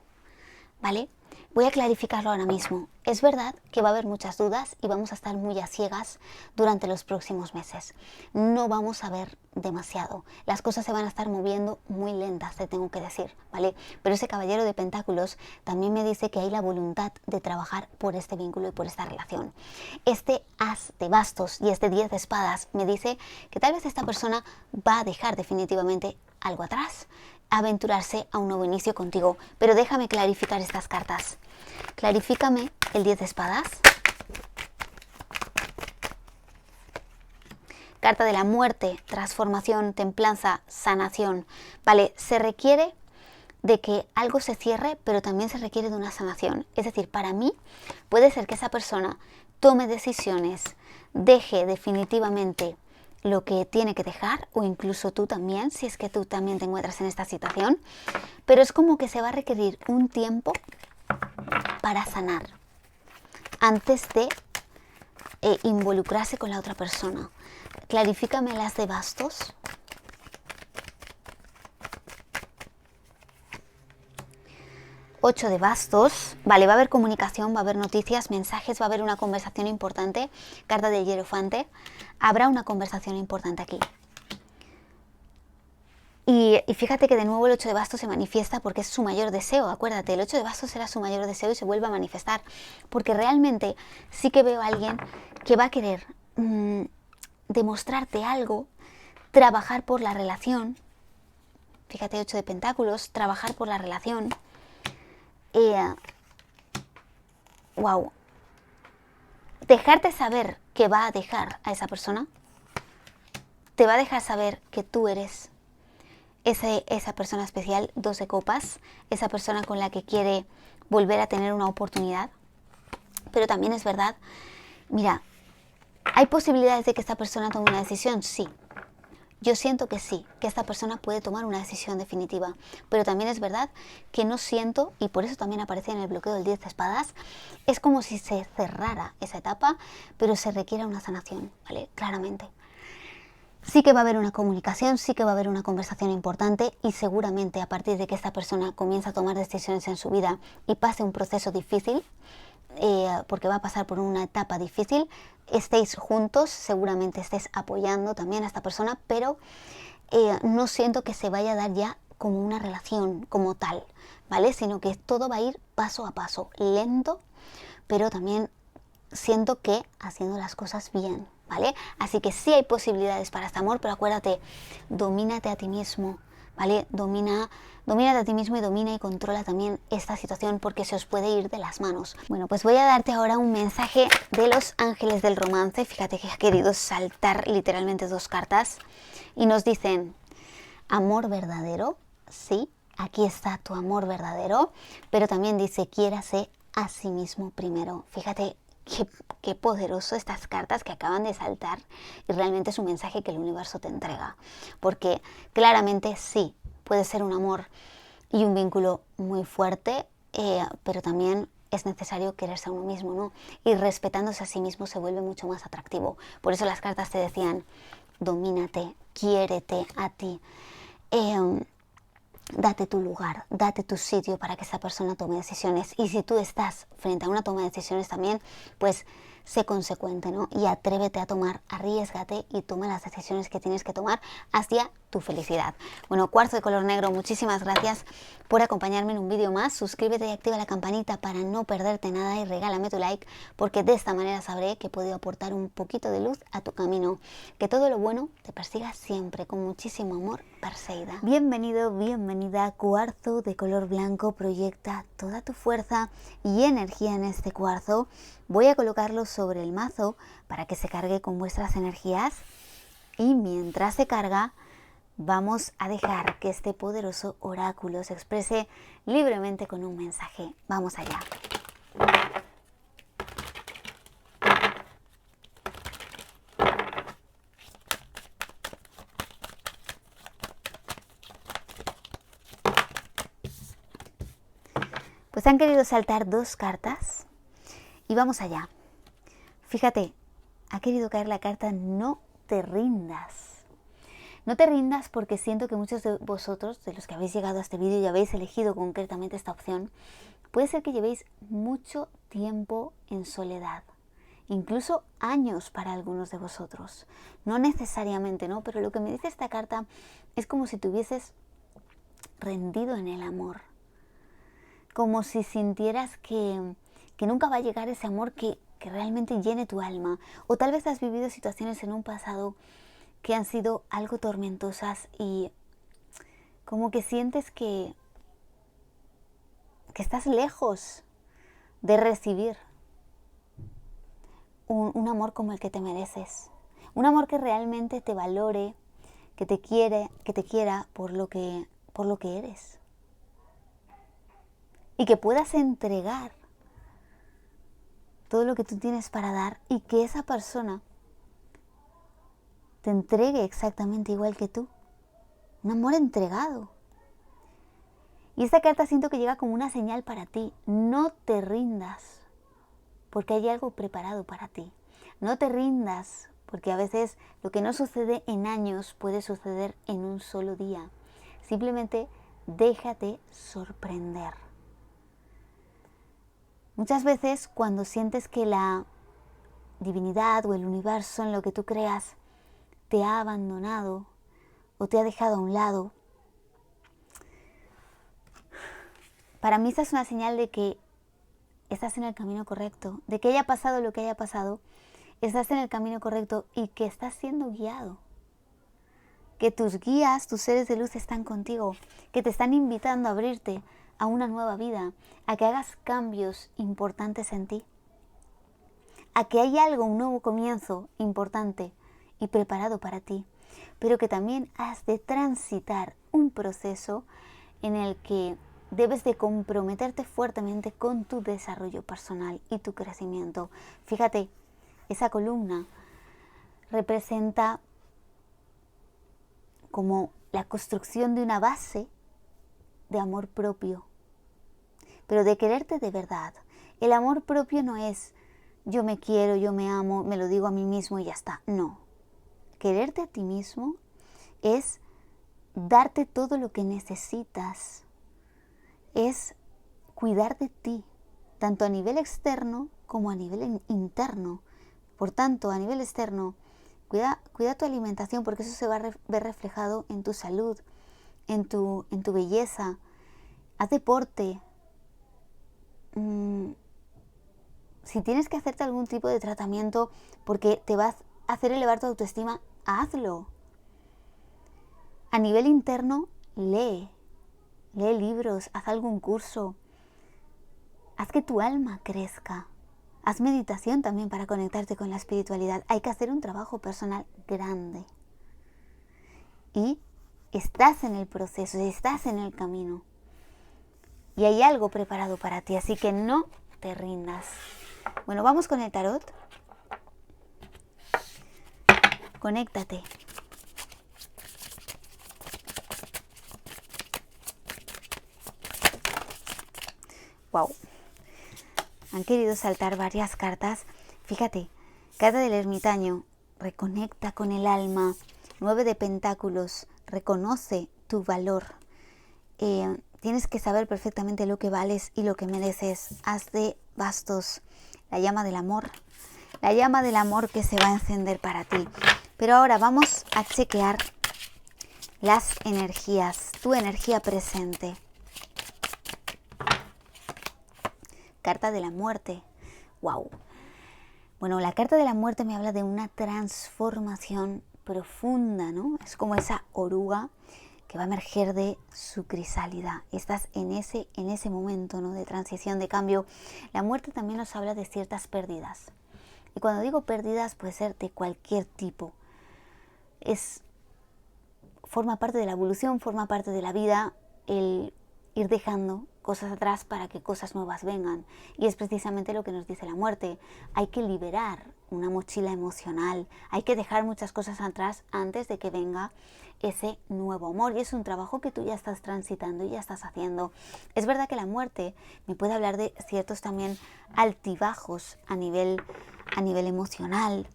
¿vale? Voy a clarificarlo ahora mismo. Es verdad que va a haber muchas dudas y vamos a estar muy a ciegas durante los próximos meses. No vamos a ver demasiado. Las cosas se van a estar moviendo muy lentas, te tengo que decir, ¿vale? Pero ese Caballero de Pentáculos también me dice que hay la voluntad de trabajar por este vínculo y por esta relación. Este As de bastos y este 10 de espadas me dice que tal vez esta persona va a dejar definitivamente algo atrás, aventurarse a un nuevo inicio contigo. Pero déjame clarificar estas cartas. Clarifícame el 10 de espadas. Carta de la muerte, transformación, templanza, sanación. Vale, se requiere de que algo se cierre, pero también se requiere de una sanación. Es decir, para mí puede ser que esa persona tome decisiones, deje definitivamente lo que tiene que dejar, o incluso tú también, si es que tú también te encuentras en esta situación, pero es como que se va a requerir un tiempo para sanar antes de involucrarse con la otra persona. Clarifícame las de bastos. Ocho de bastos. Vale, va a haber comunicación, va a haber noticias, mensajes, va a haber una conversación importante. Carta del hierofante. Habrá una conversación importante aquí. Y fíjate que de nuevo el 8 de bastos se manifiesta porque es su mayor deseo. Acuérdate, el 8 de bastos era su mayor deseo y se vuelve a manifestar. Porque realmente sí que veo a alguien que va a querer demostrarte algo, trabajar por la relación. Fíjate, 8 de pentáculos, trabajar por la relación. Wow. Dejarte saber que va a dejar a esa persona te va a dejar saber que tú eres esa persona especial, 2 de copas, esa persona con la que quiere volver a tener una oportunidad. Pero también es verdad, mira, ¿hay posibilidades de que esta persona tome una decisión? Sí. Yo siento que sí, que esta persona puede tomar una decisión definitiva, pero también es verdad que no siento, y por eso también aparece en el bloqueo del 10 de espadas, es como si se cerrara esa etapa, pero se requiere una sanación, ¿vale? Claramente. Sí que va a haber una comunicación, sí que va a haber una conversación importante y seguramente a partir de que esta persona comienza a tomar decisiones en su vida y pase un proceso difícil, porque va a pasar por una etapa difícil, estéis juntos, seguramente estés apoyando también a esta persona, pero no siento que se vaya a dar ya como una relación como tal, ¿vale? Sino que todo va a ir paso a paso, lento, pero también siento que haciendo las cosas bien, ¿vale? Así que sí hay posibilidades para este amor, pero acuérdate, domínate a ti mismo, ¿vale? Domínate a ti mismo y domina y controla también esta situación porque se os puede ir de las manos. Bueno, pues voy a darte ahora un mensaje de los ángeles del romance. Fíjate que ha querido saltar literalmente 2 cartas y nos dicen, amor verdadero, sí, aquí está tu amor verdadero, pero también dice, quiérase a sí mismo primero. Fíjate qué poderoso estas cartas que acaban de saltar y realmente es un mensaje que el universo te entrega, porque claramente sí, puede ser un amor y un vínculo muy fuerte, pero también es necesario quererse a uno mismo, ¿no? Y respetándose a sí mismo se vuelve mucho más atractivo. Por eso las cartas te decían, domínate, quiérete a ti. Date tu lugar, date tu sitio para que esa persona tome decisiones. Y si tú estás frente a una toma de decisiones también, pues sé consecuente, ¿no? Y atrévete a tomar, arriésgate y toma las decisiones que tienes que tomar hacia tu felicidad. Bueno, cuarzo de color negro, muchísimas gracias por acompañarme en un vídeo más. Suscríbete y activa la campanita para no perderte nada y regálame tu like, porque de esta manera sabré que he podido aportar un poquito de luz a tu camino. Que todo lo bueno te persiga siempre, con muchísimo amor, Perseida. Bienvenido, bienvenida. Cuarzo de color blanco, proyecta toda tu fuerza y energía en este cuarzo. Voy a colocarlo sobre el mazo para que se cargue con vuestras energías y mientras se carga vamos a dejar que este poderoso oráculo se exprese libremente con un mensaje. Vamos allá. Pues han querido saltar 2 cartas y vamos allá. Fíjate, ha querido caer la carta no te rindas. No te rindas porque siento que muchos de vosotros, de los que habéis llegado a este vídeo y habéis elegido concretamente esta opción, puede ser que llevéis mucho tiempo en soledad, incluso años para algunos de vosotros. No necesariamente, ¿no? Pero lo que me dice esta carta es como si te hubieses rendido en el amor, como si sintieras que nunca va a llegar ese amor que realmente llene tu alma. O tal vez has vivido situaciones en un pasado que han sido algo tormentosas y como que sientes que estás lejos de recibir un amor como el que te mereces. Un amor que realmente te valore, que te quiera por lo que eres. Y que puedas entregar todo lo que tú tienes para dar y que esa persona te entregue exactamente igual que tú. Un amor entregado. Y esta carta siento que llega como una señal para ti. No te rindas, porque hay algo preparado para ti. No te rindas, porque a veces lo que no sucede en años puede suceder en un solo día. Simplemente déjate sorprender. Muchas veces cuando sientes que la divinidad o el universo en lo que tú creas te ha abandonado o te ha dejado a un lado, para mí esta es una señal de que estás en el camino correcto, de que haya pasado lo que haya pasado, estás en el camino correcto y que estás siendo guiado. Que tus guías, tus seres de luz están contigo, que te están invitando a abrirte a una nueva vida, a que hagas cambios importantes en ti, a que hay algo, un nuevo comienzo importante y preparado para ti. pero que también has de transitar un proceso en el que debes de comprometerte fuertemente con tu desarrollo personal y tu crecimiento. Fíjate, esa columna representa como la construcción de una base de amor propio, pero de quererte de verdad. El amor propio no es yo me quiero, yo me amo, me lo digo a mí mismo y ya está. No. Quererte a ti mismo es darte todo lo que necesitas, es cuidar de ti, tanto a nivel externo como a nivel interno. Por tanto, a nivel externo, cuida tu alimentación, porque eso se va a ver reflejado en tu salud, en tu belleza. Haz deporte. Si tienes que hacerte algún tipo de tratamiento porque te vas a hacer elevar tu autoestima, hazlo. A nivel interno, lee libros, haz algún curso, haz que tu alma crezca. Haz meditación también para conectarte con la espiritualidad. Hay que hacer un trabajo personal grande. Y estás en el proceso, estás en el camino. Y hay algo preparado para ti, así que no te rindas. Bueno, vamos con el tarot. Conéctate. Wow. Han querido saltar varias cartas. Fíjate, carta del ermitaño, reconecta con el alma. 9 de pentáculos, reconoce tu valor. Tienes que saber perfectamente lo que vales y lo que mereces. Haz de bastos la llama del amor. La llama del amor que se va a encender para ti. Pero ahora vamos a chequear las energías, tu energía presente. Carta de la muerte. ¡Wow! Bueno, la carta de la muerte me habla de una transformación profunda, ¿no? Es como esa oruga que va a emerger de su crisálida. Estás en ese momento, ¿no?, de transición, de cambio. La muerte también nos habla de ciertas pérdidas. Y cuando digo pérdidas, puede ser de cualquier tipo. Forma parte de la evolución, forma parte de la vida, el ir dejando cosas atrás para que cosas nuevas vengan. Y es precisamente lo que nos dice la muerte. Hay que liberar una mochila emocional, hay que dejar muchas cosas atrás antes de que venga ese nuevo amor. Y es un trabajo que tú ya estás transitando y ya estás haciendo. Es verdad que la muerte me puede hablar de ciertos también altibajos a nivel emocional,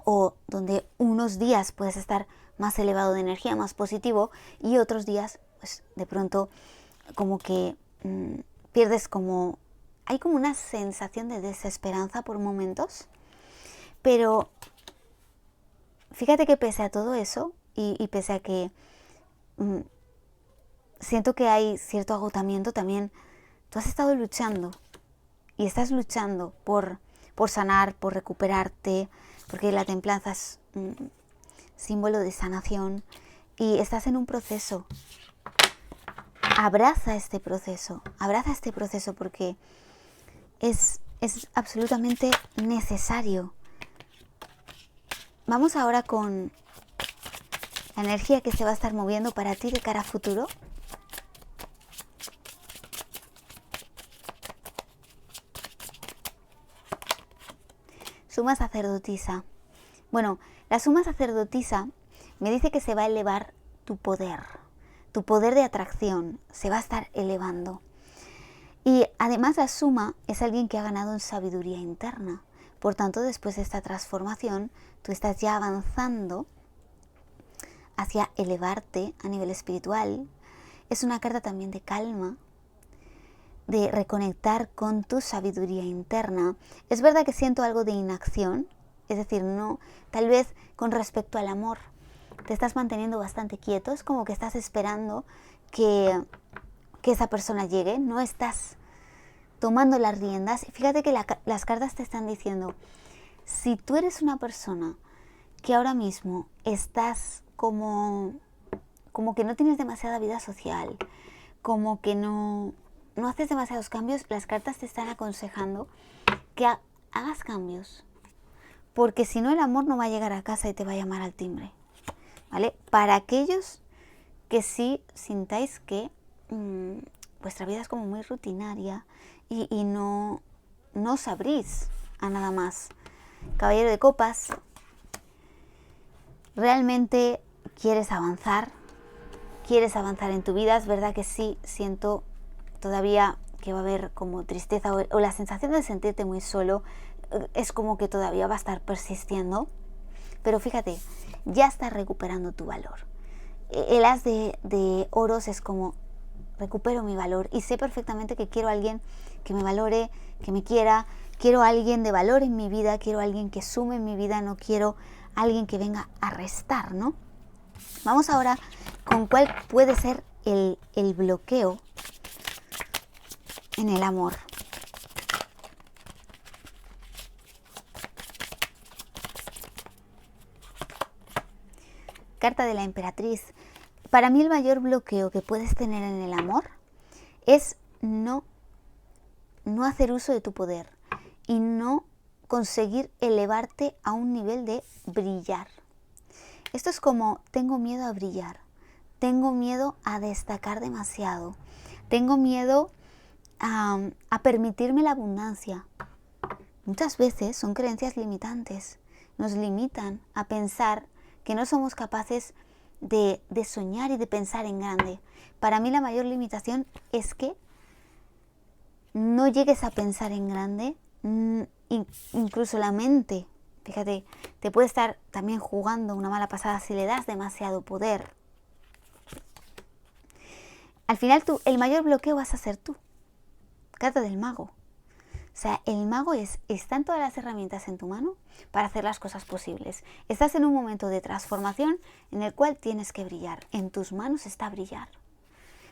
o donde unos días puedes estar más elevado de energía, más positivo, y otros días pues de pronto como que pierdes hay como una sensación de desesperanza por momentos. Pero fíjate que pese a todo eso y pese a que siento que hay cierto agotamiento, también tú has estado luchando y estás luchando por sanar, por recuperarte, porque la templanza es un símbolo de sanación y estás en un proceso. Abraza este proceso porque es absolutamente necesario. Vamos ahora con la energía que se va a estar moviendo para ti de cara a futuro. Suma sacerdotisa. Bueno, la suma sacerdotisa me dice que se va a elevar tu poder de atracción se va a estar elevando. Y además la suma es alguien que ha ganado en sabiduría interna. Por tanto, después de esta transformación, tú estás ya avanzando hacia elevarte a nivel espiritual. Es una carta también de calma, de reconectar con tu sabiduría interna. Es verdad que siento algo de inacción, es decir, no, tal vez con respecto al amor, te estás manteniendo bastante quieto, es como que estás esperando que esa persona llegue, no estás tomando las riendas. Fíjate que las cartas te están diciendo, si tú eres una persona que ahora mismo estás como que no tienes demasiada vida social, como que no haces demasiados cambios, las cartas te están aconsejando que hagas cambios, porque si no el amor no va a llegar a casa y te va a llamar al timbre. ¿vale? Para aquellos que sí sintáis que vuestra vida es como muy rutinaria y no os abrís a nada más. Caballero de Copas, ¿realmente quieres avanzar? ¿Quieres avanzar en tu vida? Es verdad que sí, siento todavía que va a haber como tristeza o la sensación de sentirte muy solo, es como que todavía va a estar persistiendo, pero fíjate, ya estás recuperando tu valor. El as de oros es como, recupero mi valor y sé perfectamente que quiero a alguien que me valore, que me quiera, quiero a alguien de valor en mi vida, quiero a alguien que sume en mi vida, no quiero a alguien que venga a restar, ¿no? Vamos ahora con cuál puede ser el bloqueo en el amor. Carta de la Emperatriz. Para mí el mayor bloqueo que puedes tener en el amor es no hacer uso de tu poder y no conseguir elevarte a un nivel de brillar. Esto es como, tengo miedo a brillar, tengo miedo a destacar demasiado, tengo miedo a permitirme la abundancia. Muchas veces son creencias limitantes, nos limitan a pensar que no somos capaces de soñar y de pensar en grande. Para mí la mayor limitación es que no llegues a pensar en grande, incluso la mente, fíjate, te puede estar también jugando una mala pasada si le das demasiado poder. Al final el mayor bloqueo vas a ser tú. Carta del mago. O sea, el mago están todas las herramientas en tu mano para hacer las cosas posibles. Estás en un momento de transformación en el cual tienes que brillar. En tus manos está brillar.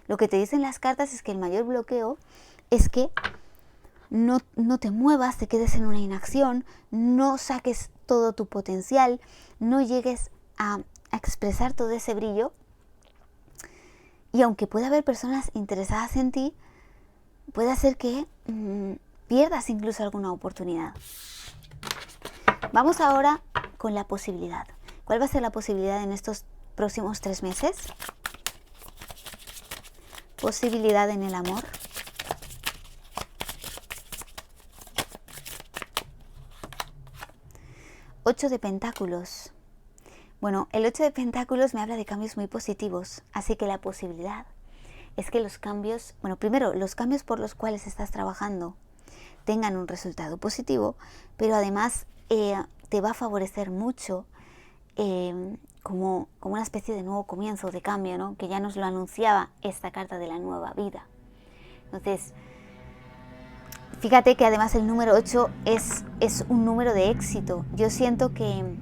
Lo que te dicen las cartas es que el mayor bloqueo es que no te muevas, te quedes en una inacción, no saques todo tu potencial, no llegues a expresar todo ese brillo. Y aunque pueda haber personas interesadas en ti, puede ser que pierdas incluso alguna oportunidad. Vamos ahora con la posibilidad. ¿Cuál va a ser la posibilidad en estos próximos 3 meses? Posibilidad en el amor. Ocho de Pentáculos. Bueno, el 8 de Pentáculos me habla de cambios muy positivos, así que la posibilidad es que los cambios, bueno, primero, los cambios por los cuales estás trabajando tengan un resultado positivo, pero además te va a favorecer mucho como una especie de nuevo comienzo, de cambio, ¿no? Que ya nos lo anunciaba esta carta de la nueva vida. Entonces, fíjate que además el número 8 es un número de éxito. Yo siento que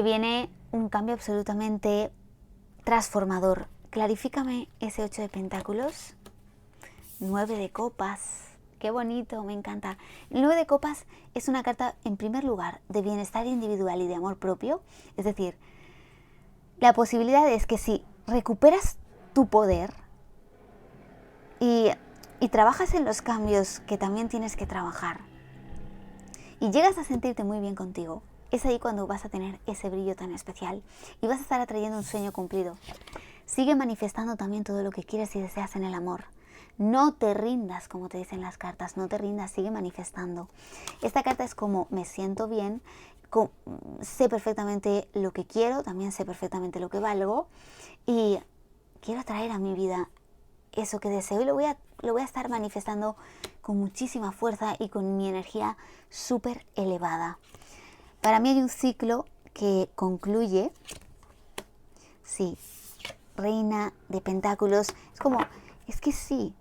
viene un cambio absolutamente transformador. Clarifícame ese 8 de Pentáculos. 9 de Copas. Qué bonito, me encanta. El 9 de Copas es una carta, en primer lugar, de bienestar individual y de amor propio. Es decir, la posibilidad es que si recuperas tu poder y trabajas en los cambios que también tienes que trabajar y llegas a sentirte muy bien contigo, es ahí cuando vas a tener ese brillo tan especial y vas a estar atrayendo un sueño cumplido. Sigue manifestando también todo lo que quieres y deseas en el amor. No te rindas, como te dicen las cartas, no te rindas, sigue manifestando. Esta carta es como, me siento bien, sé perfectamente lo que quiero, también sé perfectamente lo que valgo y quiero atraer a mi vida eso que deseo y lo voy a estar manifestando con muchísima fuerza y con mi energía súper elevada. Para mí hay un ciclo que concluye, sí, Reina de Pentáculos, es como, es que sí,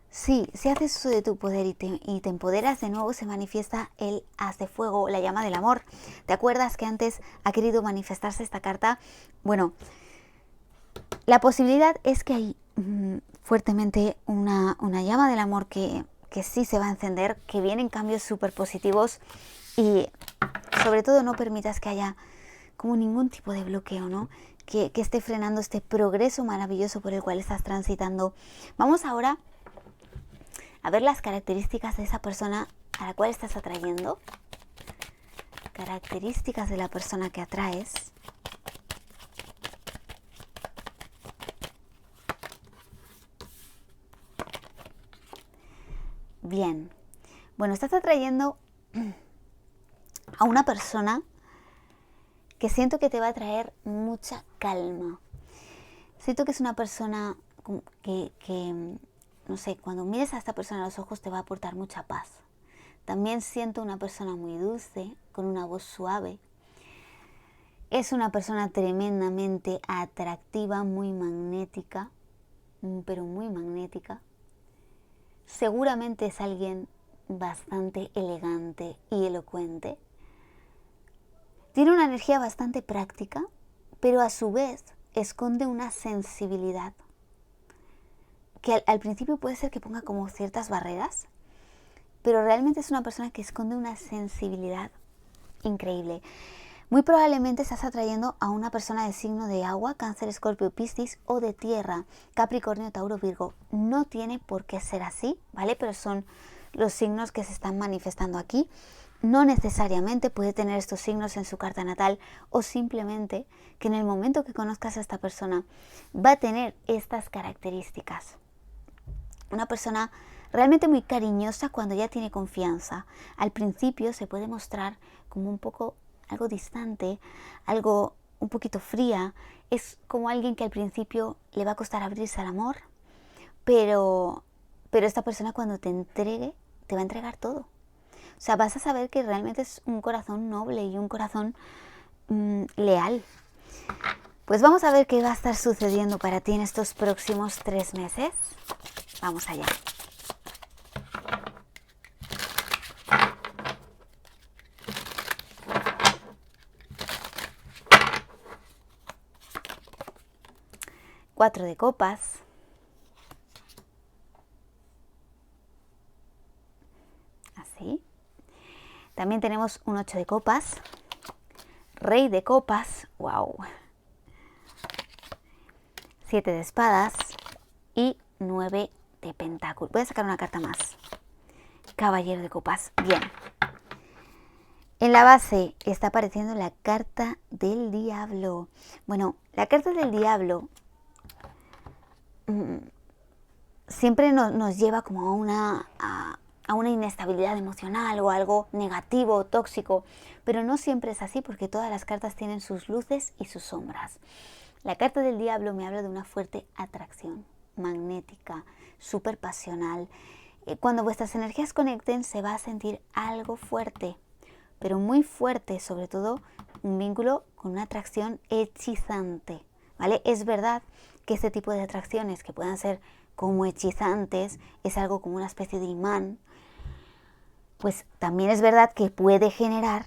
si haces uso de tu poder y te empoderas de nuevo, se manifiesta el As de Fuego, la llama del amor. ¿Te acuerdas que antes ha querido manifestarse esta carta? Bueno, la posibilidad es que hay fuertemente una llama del amor que sí se va a encender, que vienen cambios súper positivos y sobre todo no permitas que haya como ningún tipo de bloqueo, ¿no? Que esté frenando este progreso maravilloso por el cual estás transitando. Vamos ahora a ver las características de esa persona a la cual estás atrayendo. Características de la persona que atraes. Bien. Bueno, estás atrayendo a una persona que siento que te va a traer mucha calma. Siento que es una persona que, no sé, cuando mires a esta persona a los ojos te va a aportar mucha paz. También siento una persona muy dulce, con una voz suave. Es una persona tremendamente atractiva, muy magnética, pero muy magnética. Seguramente es alguien bastante elegante y elocuente. Tiene una energía bastante práctica, pero a su vez esconde una sensibilidad que al principio puede ser que ponga como ciertas barreras, pero realmente es una persona que esconde una sensibilidad increíble. Muy probablemente estás atrayendo a una persona de signo de agua, Cáncer, Escorpio, Piscis, o de tierra, Capricornio, Tauro, Virgo. No tiene por qué ser así, ¿vale? Pero son los signos que se están manifestando aquí. No necesariamente puede tener estos signos en su carta natal, o simplemente que en el momento que conozcas a esta persona va a tener estas características. Una persona realmente muy cariñosa cuando ya tiene confianza. Al principio se puede mostrar como un poco algo distante, algo un poquito fría. Es como alguien que al principio le va a costar abrirse al amor, pero esta persona cuando te entregue, te va a entregar todo. O sea, vas a saber que realmente es un corazón noble y un corazón leal. Pues vamos a ver qué va a estar sucediendo para ti en estos próximos 3 meses. Vamos allá. Cuatro de copas. Así. También tenemos un 8 de copas. Rey de copas. Wow. 7 de espadas. Y 9 de pentáculos. Voy a sacar una carta más. Caballero de copas. Bien. En la base está apareciendo la carta del diablo. Bueno, la carta del diablo siempre nos lleva como a una inestabilidad emocional o algo negativo, tóxico, pero no siempre es así porque todas las cartas tienen sus luces y sus sombras. La carta del diablo me habla de una fuerte atracción magnética, súper pasional. Cuando vuestras energías conecten se va a sentir algo fuerte, pero muy fuerte, sobre todo un vínculo con una atracción hechizante, ¿vale? Es verdad que este tipo de atracciones que puedan ser como hechizantes es algo como una especie de imán, pues también es verdad que puede generar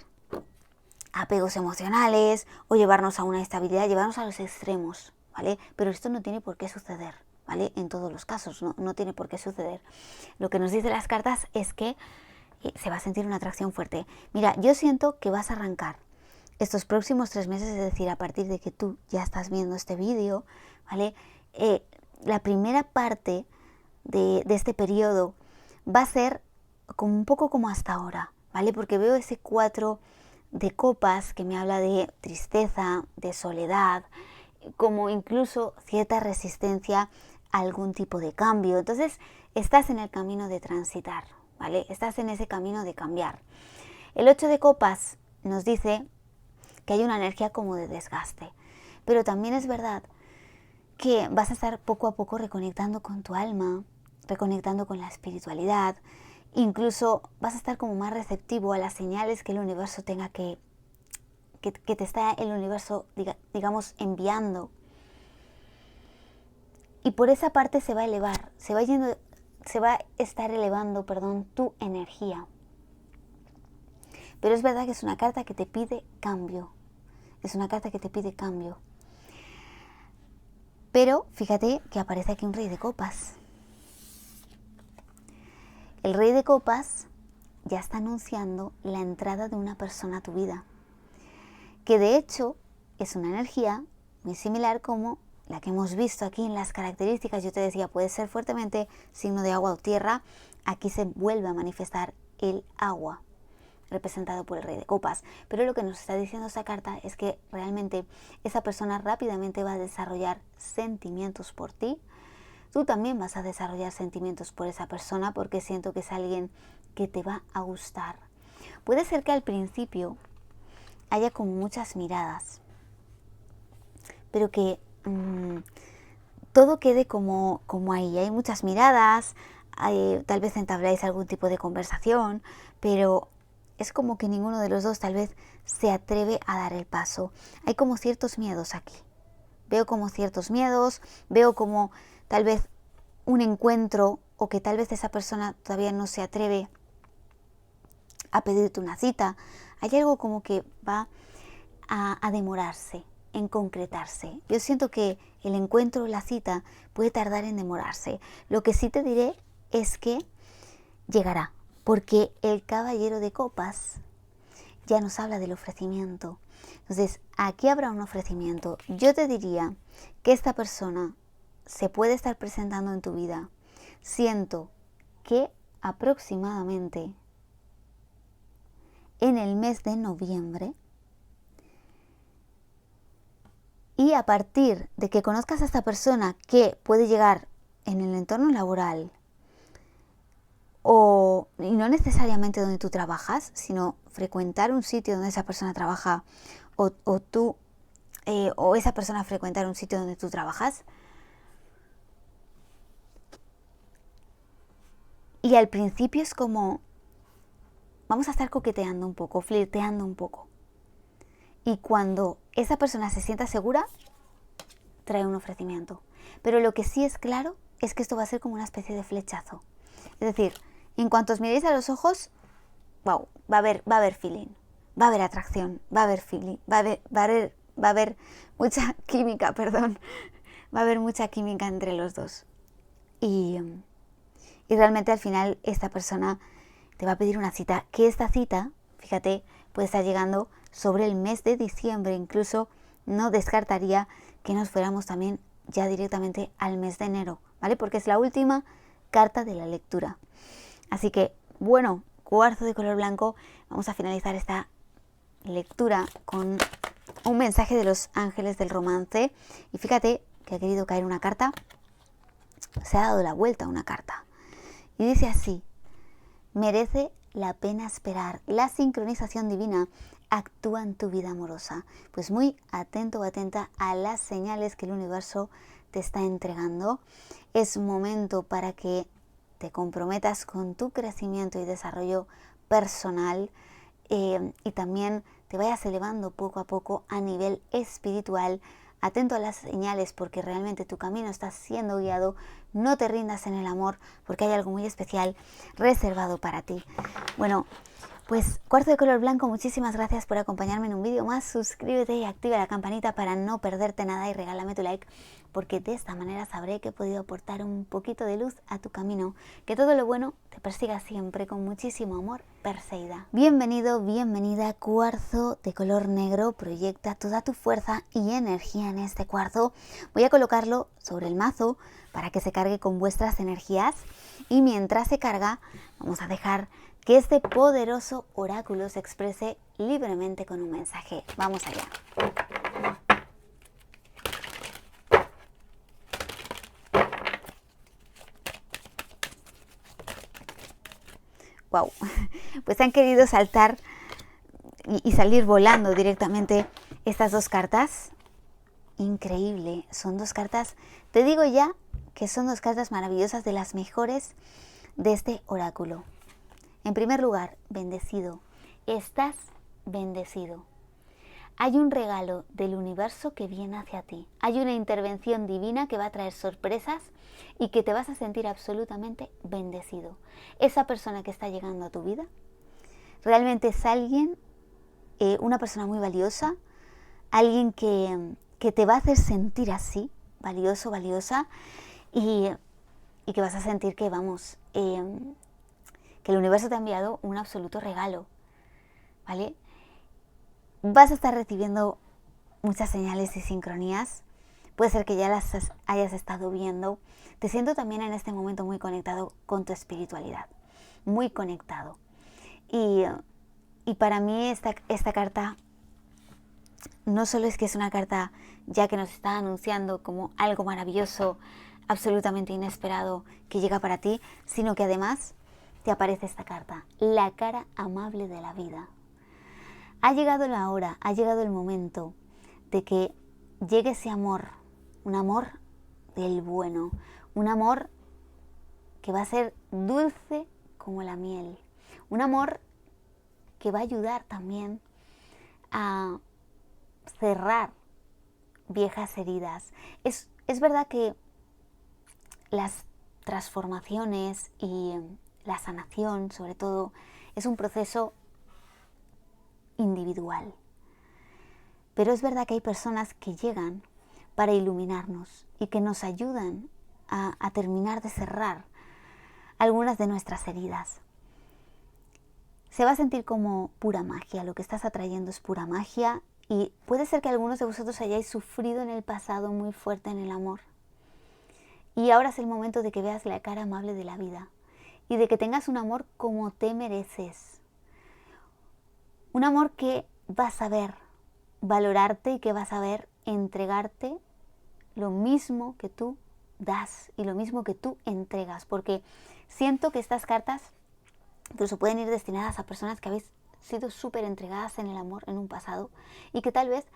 apegos emocionales o llevarnos a una estabilidad, llevarnos a los extremos, ¿vale? Pero esto no tiene por qué suceder, ¿vale? En todos los casos, no tiene por qué suceder. Lo que nos dicen las cartas es que se va a sentir una atracción fuerte. Mira, yo siento que vas a arrancar estos próximos 3 meses, es decir, a partir de que tú ya estás viendo este vídeo, ¿vale? La primera parte de este periodo va a ser como un poco como hasta ahora, ¿vale? Porque veo ese 4 de copas que me habla de tristeza, de soledad, como incluso cierta resistencia a algún tipo de cambio. Entonces, estás en el camino de transitar, ¿vale? Estás en ese camino de cambiar. El 8 de copas nos dice que hay una energía como de desgaste, pero también es verdad que vas a estar poco a poco reconectando con tu alma, reconectando con la espiritualidad, incluso vas a estar como más receptivo a las señales que el universo tenga que te está el universo, digamos, enviando. Y por esa parte se va a elevar, se va a estar elevando, tu energía. Pero es verdad que es una carta que te pide cambio. Es una carta que te pide cambio. Pero fíjate que aparece aquí un rey de copas. El rey de copas ya está anunciando la entrada de una persona a tu vida, que de hecho es una energía muy similar como la que hemos visto aquí en las características. Yo te decía, puede ser fuertemente signo de agua o tierra. Aquí se vuelve a manifestar el agua, representado por el rey de copas. Pero lo que nos está diciendo esta carta es que realmente esa persona rápidamente va a desarrollar sentimientos por ti, tú también vas a desarrollar sentimientos por esa persona porque siento que es alguien que te va a gustar. Puede ser que al principio haya como muchas miradas, pero que todo quede como ahí. Hay muchas miradas, tal vez entabláis algún tipo de conversación, pero es como que ninguno de los dos tal vez se atreve a dar el paso. Hay como ciertos miedos aquí. Veo como ciertos miedos, veo como tal vez un encuentro o que tal vez esa persona todavía no se atreve a pedirte una cita. Hay algo como que va a demorarse en concretarse. Yo siento que el encuentro o la cita puede tardar en demorarse. Lo que sí te diré es que llegará, porque el caballero de copas ya nos habla del ofrecimiento. Entonces, aquí habrá un ofrecimiento. Yo te diría que esta persona se puede estar presentando en tu vida. Siento que aproximadamente en el mes de noviembre, y a partir de que conozcas a esta persona que puede llegar en el entorno laboral, y no necesariamente donde tú trabajas, sino frecuentar un sitio donde esa persona trabaja, o esa persona frecuentar un sitio donde tú trabajas. Y al principio es como, vamos a estar coqueteando un poco, flirteando un poco. Y cuando esa persona se sienta segura, trae un ofrecimiento. Pero lo que sí es claro es que esto va a ser como una especie de flechazo. Es decir, en cuanto os miréis a los ojos, wow, va a haber feeling, va a haber atracción, va a haber feeling, va a haber mucha química, perdón. Va a haber mucha química entre los dos. Y realmente al final esta persona te va a pedir una cita, que esta cita, fíjate, puede estar llegando sobre el mes de diciembre. Incluso no descartaría que nos fuéramos también ya directamente al mes de enero, ¿vale? Porque es la última carta de la lectura. Así que, bueno, cuarzo de color blanco, vamos a finalizar esta lectura con un mensaje de los ángeles del romance. Y fíjate que ha querido caer una carta, se ha dado la vuelta a una carta. Y dice así: merece la pena esperar. La sincronización divina actúa en tu vida amorosa. Pues muy atento o atenta a las señales que el universo te está entregando. Es momento para que te comprometas con tu crecimiento y desarrollo personal, y también te vayas elevando poco a poco a nivel espiritual. Atento a las señales, porque realmente tu camino está siendo guiado. No te rindas en el amor, porque hay algo muy especial reservado para ti. Bueno, pues cuarzo de color blanco, muchísimas gracias por acompañarme en un vídeo más. Suscríbete y activa la campanita para no perderte nada, y regálame tu like, porque de esta manera sabré que he podido aportar un poquito de luz a tu camino. Que todo lo bueno te persiga siempre con muchísimo amor, Perseida. Bienvenido, bienvenida, cuarzo de color negro. Proyecta toda tu fuerza y energía en este cuarzo. Voy a colocarlo sobre el mazo para que se cargue con vuestras energías, y mientras se carga vamos a dejar que este poderoso oráculo se exprese libremente con un mensaje. Vamos allá. Wow, pues han querido saltar y salir volando directamente estas dos cartas. Increíble, son dos cartas, te digo ya que son dos cartas maravillosas, de las mejores de este oráculo. En primer lugar, bendecido. Estás bendecido. Hay un regalo del universo que viene hacia ti. Hay una intervención divina que va a traer sorpresas y que te vas a sentir absolutamente bendecido. Esa persona que está llegando a tu vida realmente es alguien, una persona muy valiosa, alguien que te va a hacer sentir así, valioso, valiosa, y que vas a sentir que, vamos, que el universo te ha enviado un absoluto regalo, ¿vale? Vas a estar recibiendo muchas señales y sincronías. Puede ser que ya las hayas estado viendo. Te siento también en este momento muy conectado con tu espiritualidad, muy conectado. Y para mí esta carta no solo es que es una carta ya que nos está anunciando como algo maravilloso, absolutamente inesperado que llega para ti, sino que además te aparece esta carta, la cara amable de la vida. Ha llegado la hora, ha llegado el momento de que llegue ese amor, un amor del bueno, un amor que va a ser dulce como la miel, un amor que va a ayudar también a cerrar viejas heridas. Es verdad que las transformaciones y la sanación, sobre todo, es un proceso individual. Pero es verdad que hay personas que llegan para iluminarnos y que nos ayudan a terminar de cerrar algunas de nuestras heridas. Se va a sentir como pura magia, lo que estás atrayendo es pura magia y puede ser que algunos de vosotros hayáis sufrido en el pasado muy fuerte en el amor. Y ahora es el momento de que veas la cara amable de la vida y de que tengas un amor como te mereces. Un amor que va a saber valorarte y que va a saber entregarte lo mismo que tú das y lo mismo que tú entregas. Porque siento que estas cartas incluso pueden ir destinadas a personas que habéis sido súper entregadas en el amor en un pasado y que tal vez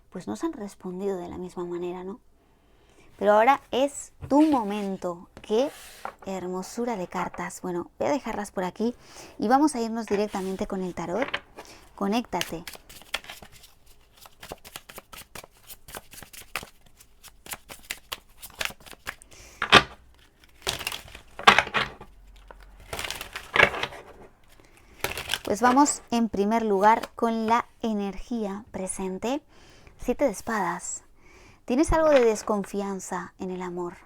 pues no os han respondido de la misma manera, ¿no? Pero ahora es tu momento. ¡Qué hermosura de cartas! Bueno, voy a dejarlas por aquí y vamos a irnos directamente con el tarot. Conéctate. Pues vamos en primer lugar con la energía presente. 7 de espadas. Tienes algo de desconfianza en el amor.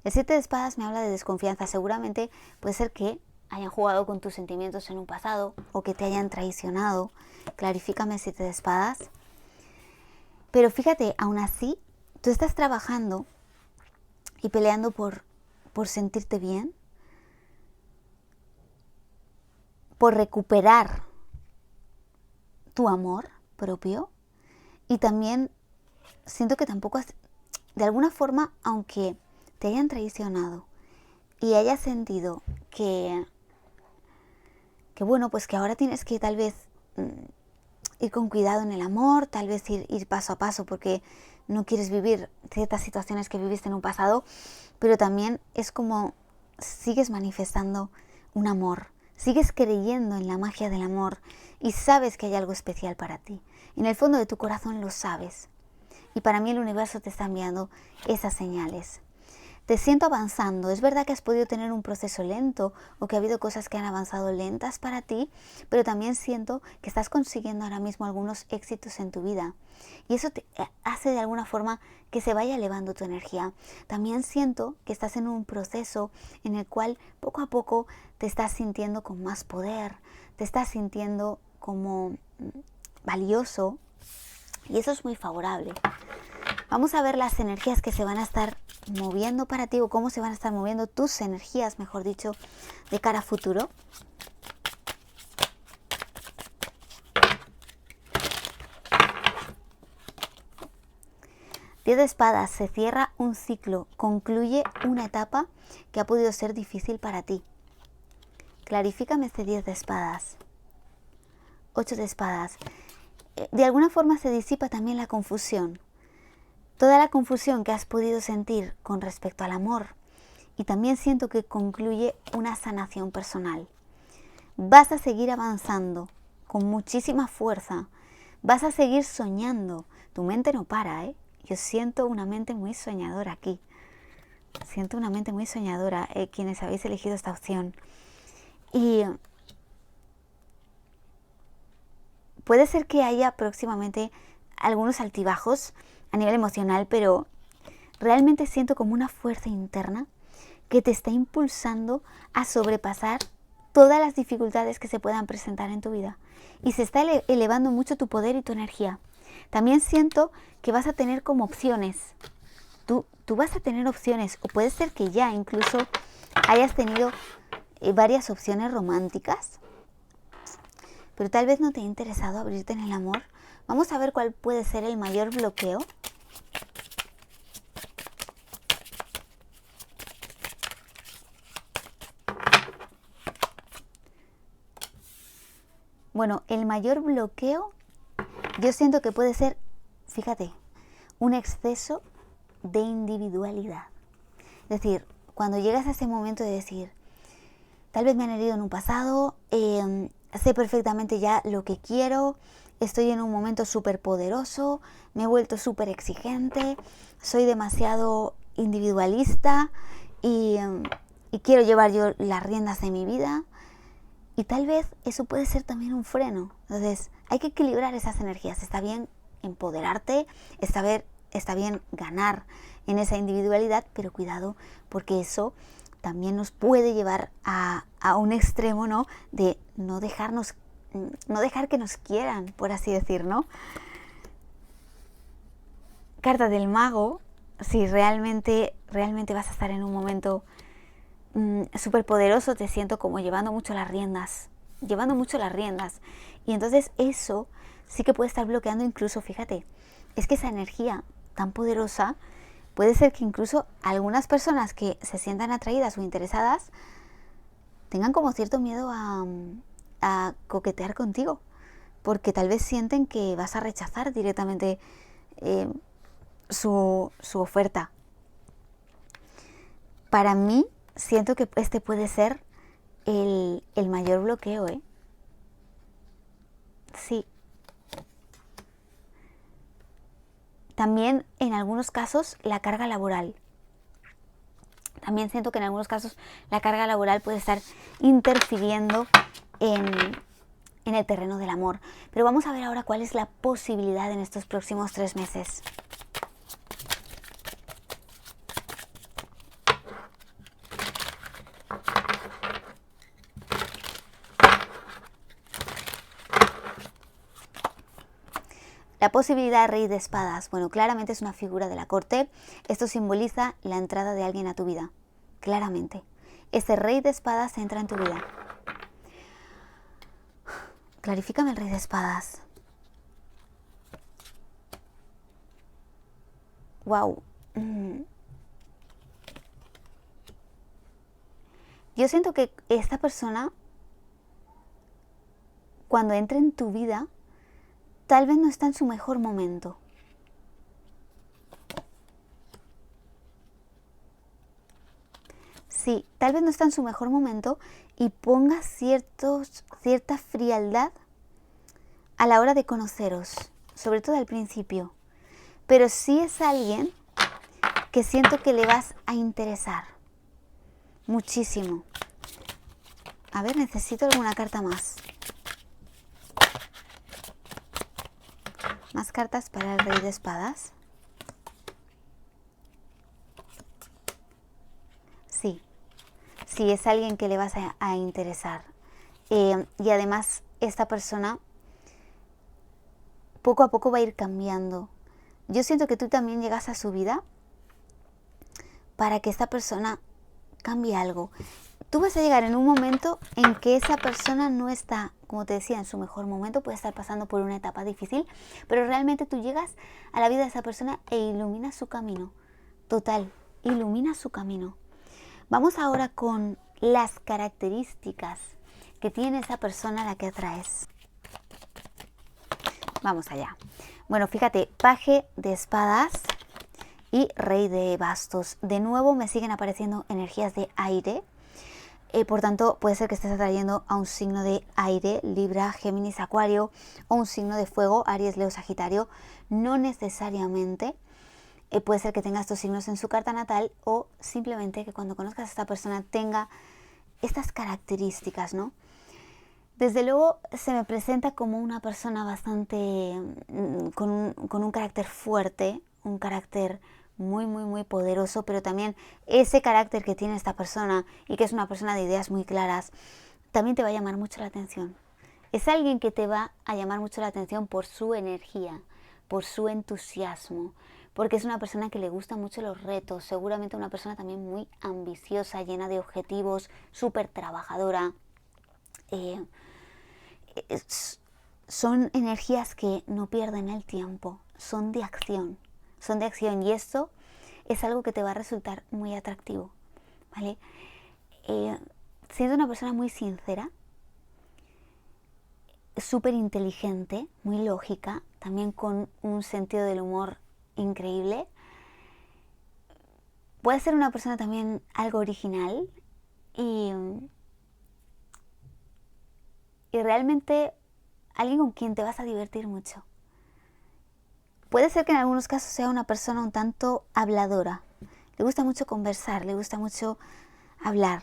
El 7 de espadas me habla de desconfianza. Seguramente puede ser que hayan jugado con tus sentimientos en un pasado o que te hayan traicionado. Clarifícame, 7 de espadas. Pero fíjate, aún así, tú estás trabajando y peleando por sentirte bien, por recuperar tu amor propio y también siento que tampoco has, de alguna forma, aunque te hayan traicionado y hayas sentido que bueno, pues que ahora tienes que tal vez ir con cuidado en el amor, tal vez ir paso a paso porque no quieres vivir ciertas situaciones que viviste en un pasado, pero también es como sigues manifestando un amor, sigues creyendo en la magia del amor y sabes que hay algo especial para ti. En el fondo de tu corazón lo sabes. Y para mí el universo te está enviando esas señales. Te siento avanzando. Es verdad que has podido tener un proceso lento o que ha habido cosas que han avanzado lentas para ti, pero también siento que estás consiguiendo ahora mismo algunos éxitos en tu vida. Y eso te hace de alguna forma que se vaya elevando tu energía. También siento que estás en un proceso en el cual poco a poco te estás sintiendo con más poder, te estás sintiendo como valioso y eso es muy favorable. Vamos a ver las energías que se van a estar moviendo para ti o cómo se van a estar moviendo tus energías, mejor dicho, de cara a futuro. Diez de espadas, se cierra un ciclo, concluye una etapa que ha podido ser difícil para ti. Clarifícame este 10 de espadas. 8 de espadas. De alguna forma se disipa también la confusión. Toda la confusión que has podido sentir con respecto al amor. Y también siento que concluye una sanación personal. Vas a seguir avanzando con muchísima fuerza. Vas a seguir soñando. Tu mente no para, ¿eh? Yo siento una mente muy soñadora aquí. Siento una mente muy soñadora, quienes habéis elegido esta opción. Y puede ser que haya próximamente algunos altibajos a nivel emocional, pero realmente siento como una fuerza interna que te está impulsando a sobrepasar todas las dificultades que se puedan presentar en tu vida. Y se está elevando mucho tu poder y tu energía. También siento que vas a tener como opciones. Tú vas a tener opciones, o puede ser que ya incluso hayas tenido varias opciones románticas, pero tal vez no te ha interesado abrirte en el amor. Vamos a ver cuál puede ser el mayor bloqueo. Bueno, el mayor bloqueo yo siento que puede ser, fíjate, un exceso de individualidad. Es decir, cuando llegas a ese momento de decir, tal vez me han herido en un pasado, sé perfectamente ya lo que quiero, estoy en un momento súper poderoso, me he vuelto súper exigente, soy demasiado individualista y quiero llevar yo las riendas de mi vida. Y tal vez eso puede ser también un freno. Entonces, hay que equilibrar esas energías. Está bien empoderarte, está bien ganar en esa individualidad, pero cuidado, porque eso también nos puede llevar a un extremo, ¿no? De no dejar que nos quieran, por así decir, ¿no? Carta del mago, si realmente vas a estar en un momento súper poderoso, te siento como llevando mucho las riendas. Y entonces eso sí que puede estar bloqueando incluso, fíjate, es que esa energía tan poderosa puede ser que incluso algunas personas que se sientan atraídas o interesadas tengan como cierto miedo a coquetear contigo, porque tal vez sienten que vas a rechazar directamente su oferta. Para mí, siento que este puede ser el mayor bloqueo, ¿eh? Sí. También en algunos casos la carga laboral. También siento que en algunos casos la carga laboral puede estar interfiriendo en el terreno del amor. Pero vamos a ver ahora cuál es la posibilidad en estos próximos 3 meses. La posibilidad Rey de Espadas. Bueno, claramente es una figura de la corte. Esto simboliza la entrada de alguien a tu vida. Claramente. Ese Rey de Espadas entra en tu vida. Clarifícame el Rey de Espadas. Wow. Yo siento que esta persona, cuando entre en tu vida, tal vez no está en su mejor momento. Sí, tal vez no está en su mejor momento y ponga cierta frialdad a la hora de conoceros, sobre todo al principio. Pero sí es alguien que siento que le vas a interesar muchísimo. A ver, necesito alguna carta más. Más cartas para el Rey de Espadas. Sí, sí, es alguien que le vas a interesar. Y además, esta persona poco a poco va a ir cambiando. Yo siento que tú también llegas a su vida para que esta persona cambie algo. Tú vas a llegar en un momento en que esa persona no está, como te decía, en su mejor momento, puede estar pasando por una etapa difícil, pero realmente tú llegas a la vida de esa persona e iluminas su camino. Total, ilumina su camino. Vamos ahora con las características que tiene esa persona a la que atraes. Vamos allá. Bueno, fíjate, paje de espadas y rey de bastos. De nuevo me siguen apareciendo energías de aire. Por tanto, puede ser que estés atrayendo a un signo de aire, Libra, Géminis, Acuario, o un signo de fuego, Aries, Leo, Sagitario. No necesariamente. Puede ser que tenga estos signos en su carta natal o simplemente que cuando conozcas a esta persona tenga estas características, ¿no? Desde luego se me presenta como una persona bastante con un carácter fuerte, un carácter muy poderoso, pero también ese carácter que tiene esta persona y que es una persona de ideas muy claras, también te va a llamar mucho la atención. Es alguien que te va a llamar mucho la atención por su energía, por su entusiasmo, porque es una persona que le gustan mucho los retos, seguramente una persona también muy ambiciosa, llena de objetivos, súper trabajadora. Son energías que no pierden el tiempo, son de acción y esto es algo que te va a resultar muy atractivo, ¿vale? Siendo una persona muy sincera, súper inteligente, muy lógica, también con un sentido del humor increíble. Puede ser una persona también algo original y realmente alguien con quien te vas a divertir mucho. Puede ser que en algunos casos sea una persona un tanto habladora. Le gusta mucho conversar, le gusta mucho hablar.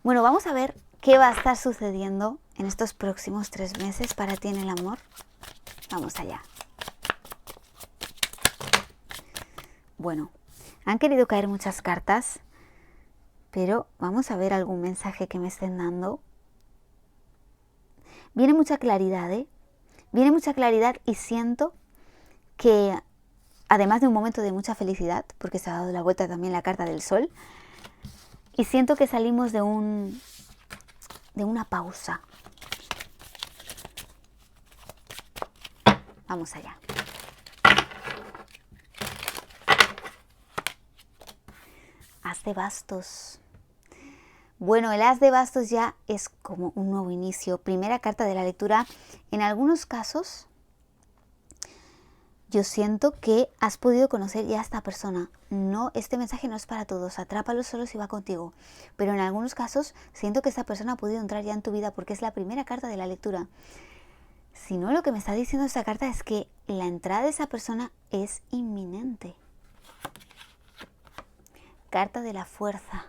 Bueno, vamos a ver qué va a estar sucediendo en estos próximos 3 meses para ti en el amor. Vamos allá. Bueno, han querido caer muchas cartas, pero vamos a ver algún mensaje que me estén dando. Viene mucha claridad, ¿eh? Viene mucha claridad y siento que, además de un momento de mucha felicidad, porque se ha dado la vuelta también la carta del sol, y siento que salimos de una pausa. Vamos allá. As de bastos. Bueno, el as de bastos ya es como un nuevo inicio. Primera carta de la lectura. En algunos casos, yo siento que has podido conocer ya a esta persona. No, este mensaje no es para todos. Atrápalo solo si va contigo. Pero en algunos casos, siento que esta persona ha podido entrar ya en tu vida porque es la primera carta de la lectura. Si no, lo que me está diciendo esta carta es que la entrada de esa persona es inminente. Carta de la fuerza.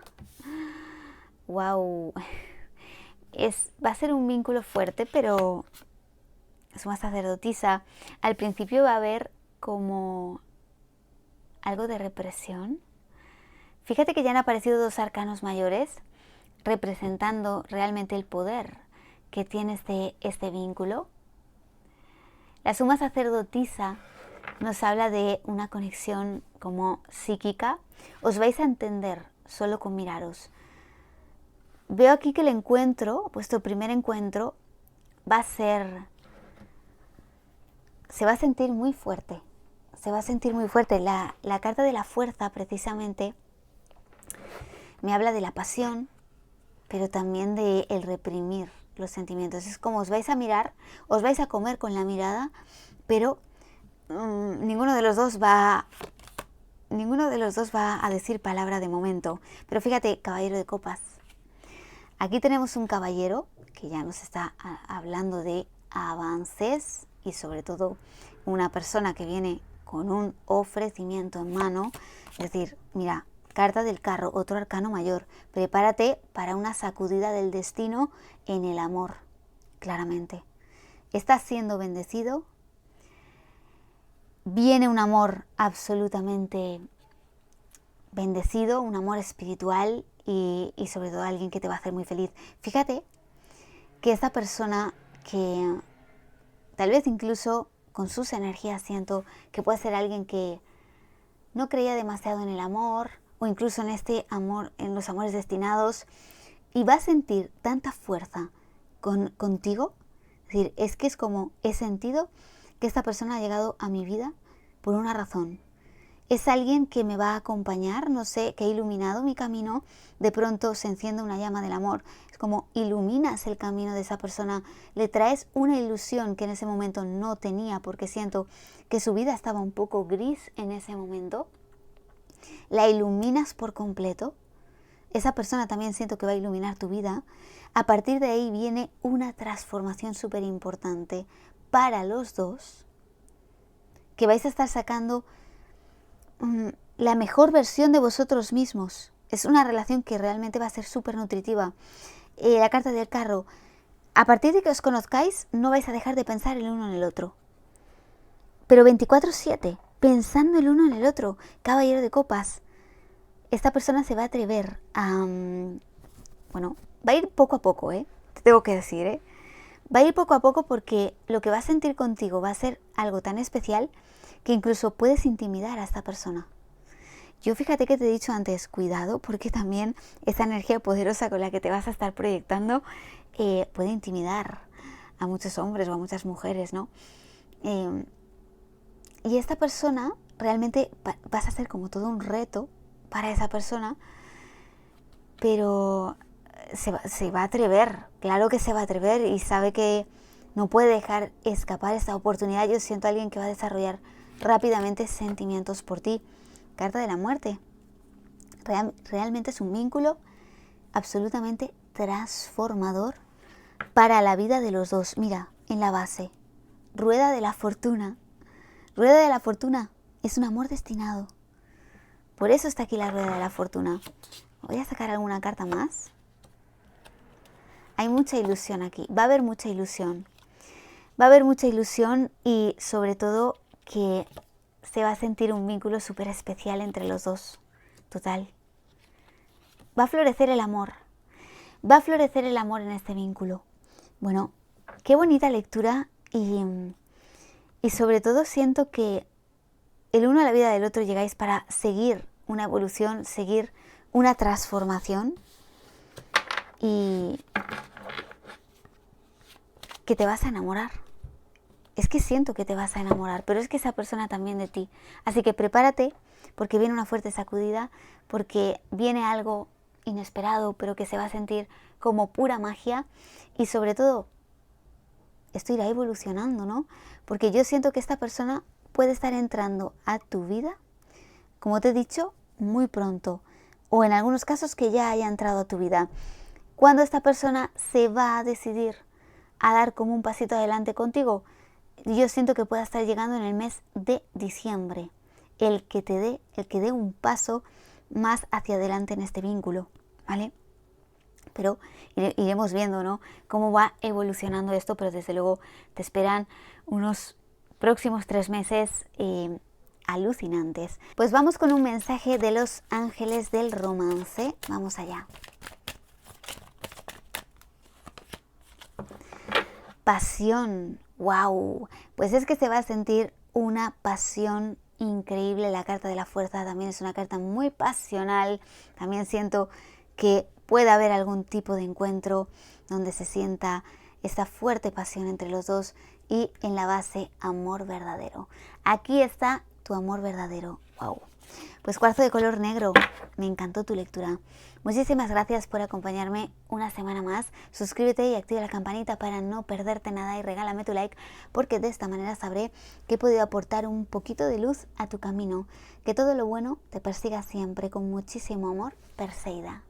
Wow. Va a ser un vínculo fuerte, pero es una sacerdotisa. Al principio va a haber como algo de represión. Fíjate que ya han aparecido 2 arcanos mayores representando realmente el poder que tiene este vínculo. La suma sacerdotisa nos habla de una conexión como psíquica. Os vais a entender solo con miraros. Veo aquí que el encuentro, vuestro primer encuentro, se va a sentir muy fuerte. Se va a sentir muy fuerte. La carta de la fuerza, precisamente, me habla de la pasión, pero también de el reprimir los sentimientos. Es como os vais a mirar, os vais a comer con la mirada, pero ninguno de los dos va a decir palabra de momento. Pero fíjate, caballero de copas. Aquí tenemos un caballero que ya nos está hablando de avances y sobre todo una persona que viene con un ofrecimiento en mano. Es decir, mira, carta del carro, otro arcano mayor. Prepárate para una sacudida del destino en el amor, claramente. Estás siendo bendecido. Viene un amor absolutamente bendecido, un amor espiritual y sobre todo alguien que te va a hacer muy feliz. Fíjate que esta persona que tal vez incluso con sus energías siento que puede ser alguien que no creía demasiado en el amor o incluso en este amor, en los amores destinados, y va a sentir tanta fuerza contigo. Es decir, es que es como he sentido que esta persona ha llegado a mi vida por una razón. Es alguien que me va a acompañar, no sé, que ha iluminado mi camino. De pronto se enciende una llama del amor. Es como iluminas el camino de esa persona. Le traes una ilusión que en ese momento no tenía, porque siento que su vida estaba un poco gris en ese momento. La iluminas por completo. Esa persona también siento que va a iluminar tu vida. A partir de ahí viene una transformación súper importante para los dos, que vais a estar sacando la mejor versión de vosotros mismos. Es una relación que realmente va a ser súper nutritiva. La carta del carro. A partir de que os conozcáis, no vais a dejar de pensar el uno en el otro. Pero 24/7, pensando el uno en el otro. Caballero de copas. Esta persona se va a atrever a... bueno, va a ir poco a poco, te tengo que decir, Va a ir poco a poco porque lo que va a sentir contigo va a ser algo tan especial que incluso puedes intimidar a esta persona. Yo fíjate que te he dicho antes, cuidado, porque también esa energía poderosa con la que te vas a estar proyectando puede intimidar a muchos hombres o a muchas mujeres, ¿no? Y esta persona realmente vas a ser como todo un reto para esa persona, pero se va a atrever, claro que se va a atrever y sabe que no puede dejar escapar esta oportunidad. Yo siento a alguien que va a desarrollar rápidamente sentimientos por ti. Carta de la muerte. Realmente es un vínculo absolutamente transformador para la vida de los dos. Mira, en la base, rueda de la fortuna. Rueda de la fortuna es un amor destinado. Por eso está aquí la rueda de la fortuna. Voy a sacar alguna carta más. Hay mucha ilusión aquí. Va a haber mucha ilusión. Va a haber mucha ilusión y sobre todo que se va a sentir un vínculo súper especial entre los dos. Total. Va a florecer el amor. Va a florecer el amor en este vínculo. Bueno, qué bonita lectura y sobre todo siento que el uno a la vida del otro llegáis para seguir una evolución, seguir una transformación y que te vas a enamorar. Es que siento que te vas a enamorar, pero es que esa persona también de ti. Así que prepárate porque viene una fuerte sacudida, porque viene algo inesperado, pero que se va a sentir como pura magia y sobre todo esto irá evolucionando, ¿no? Porque yo siento que esta persona puede estar entrando a tu vida, como te he dicho, muy pronto o en algunos casos que ya haya entrado a tu vida. Cuando esta persona se va a decidir a dar como un pasito adelante contigo, yo siento que pueda estar llegando en el mes de diciembre, el que dé un paso más hacia adelante en este vínculo, ¿vale? Pero iremos viendo, ¿no?, cómo va evolucionando esto, pero desde luego te esperan unos próximos 3 meses alucinantes. Pues vamos con un mensaje de los ángeles del romance. Vamos allá. Pasión. ¡Wow! Pues es que se va a sentir una pasión increíble. La carta de la fuerza también es una carta muy pasional. También siento que puede haber algún tipo de encuentro donde se sienta esta fuerte pasión entre los dos y en la base amor verdadero. Aquí está tu amor verdadero. ¡Wow! Pues cuarzo de color negro, me encantó tu lectura. Muchísimas gracias por acompañarme una semana más. Suscríbete y activa la campanita para no perderte nada y regálame tu like porque de esta manera sabré que he podido aportar un poquito de luz a tu camino. Que todo lo bueno te persiga siempre con muchísimo amor. Perseida.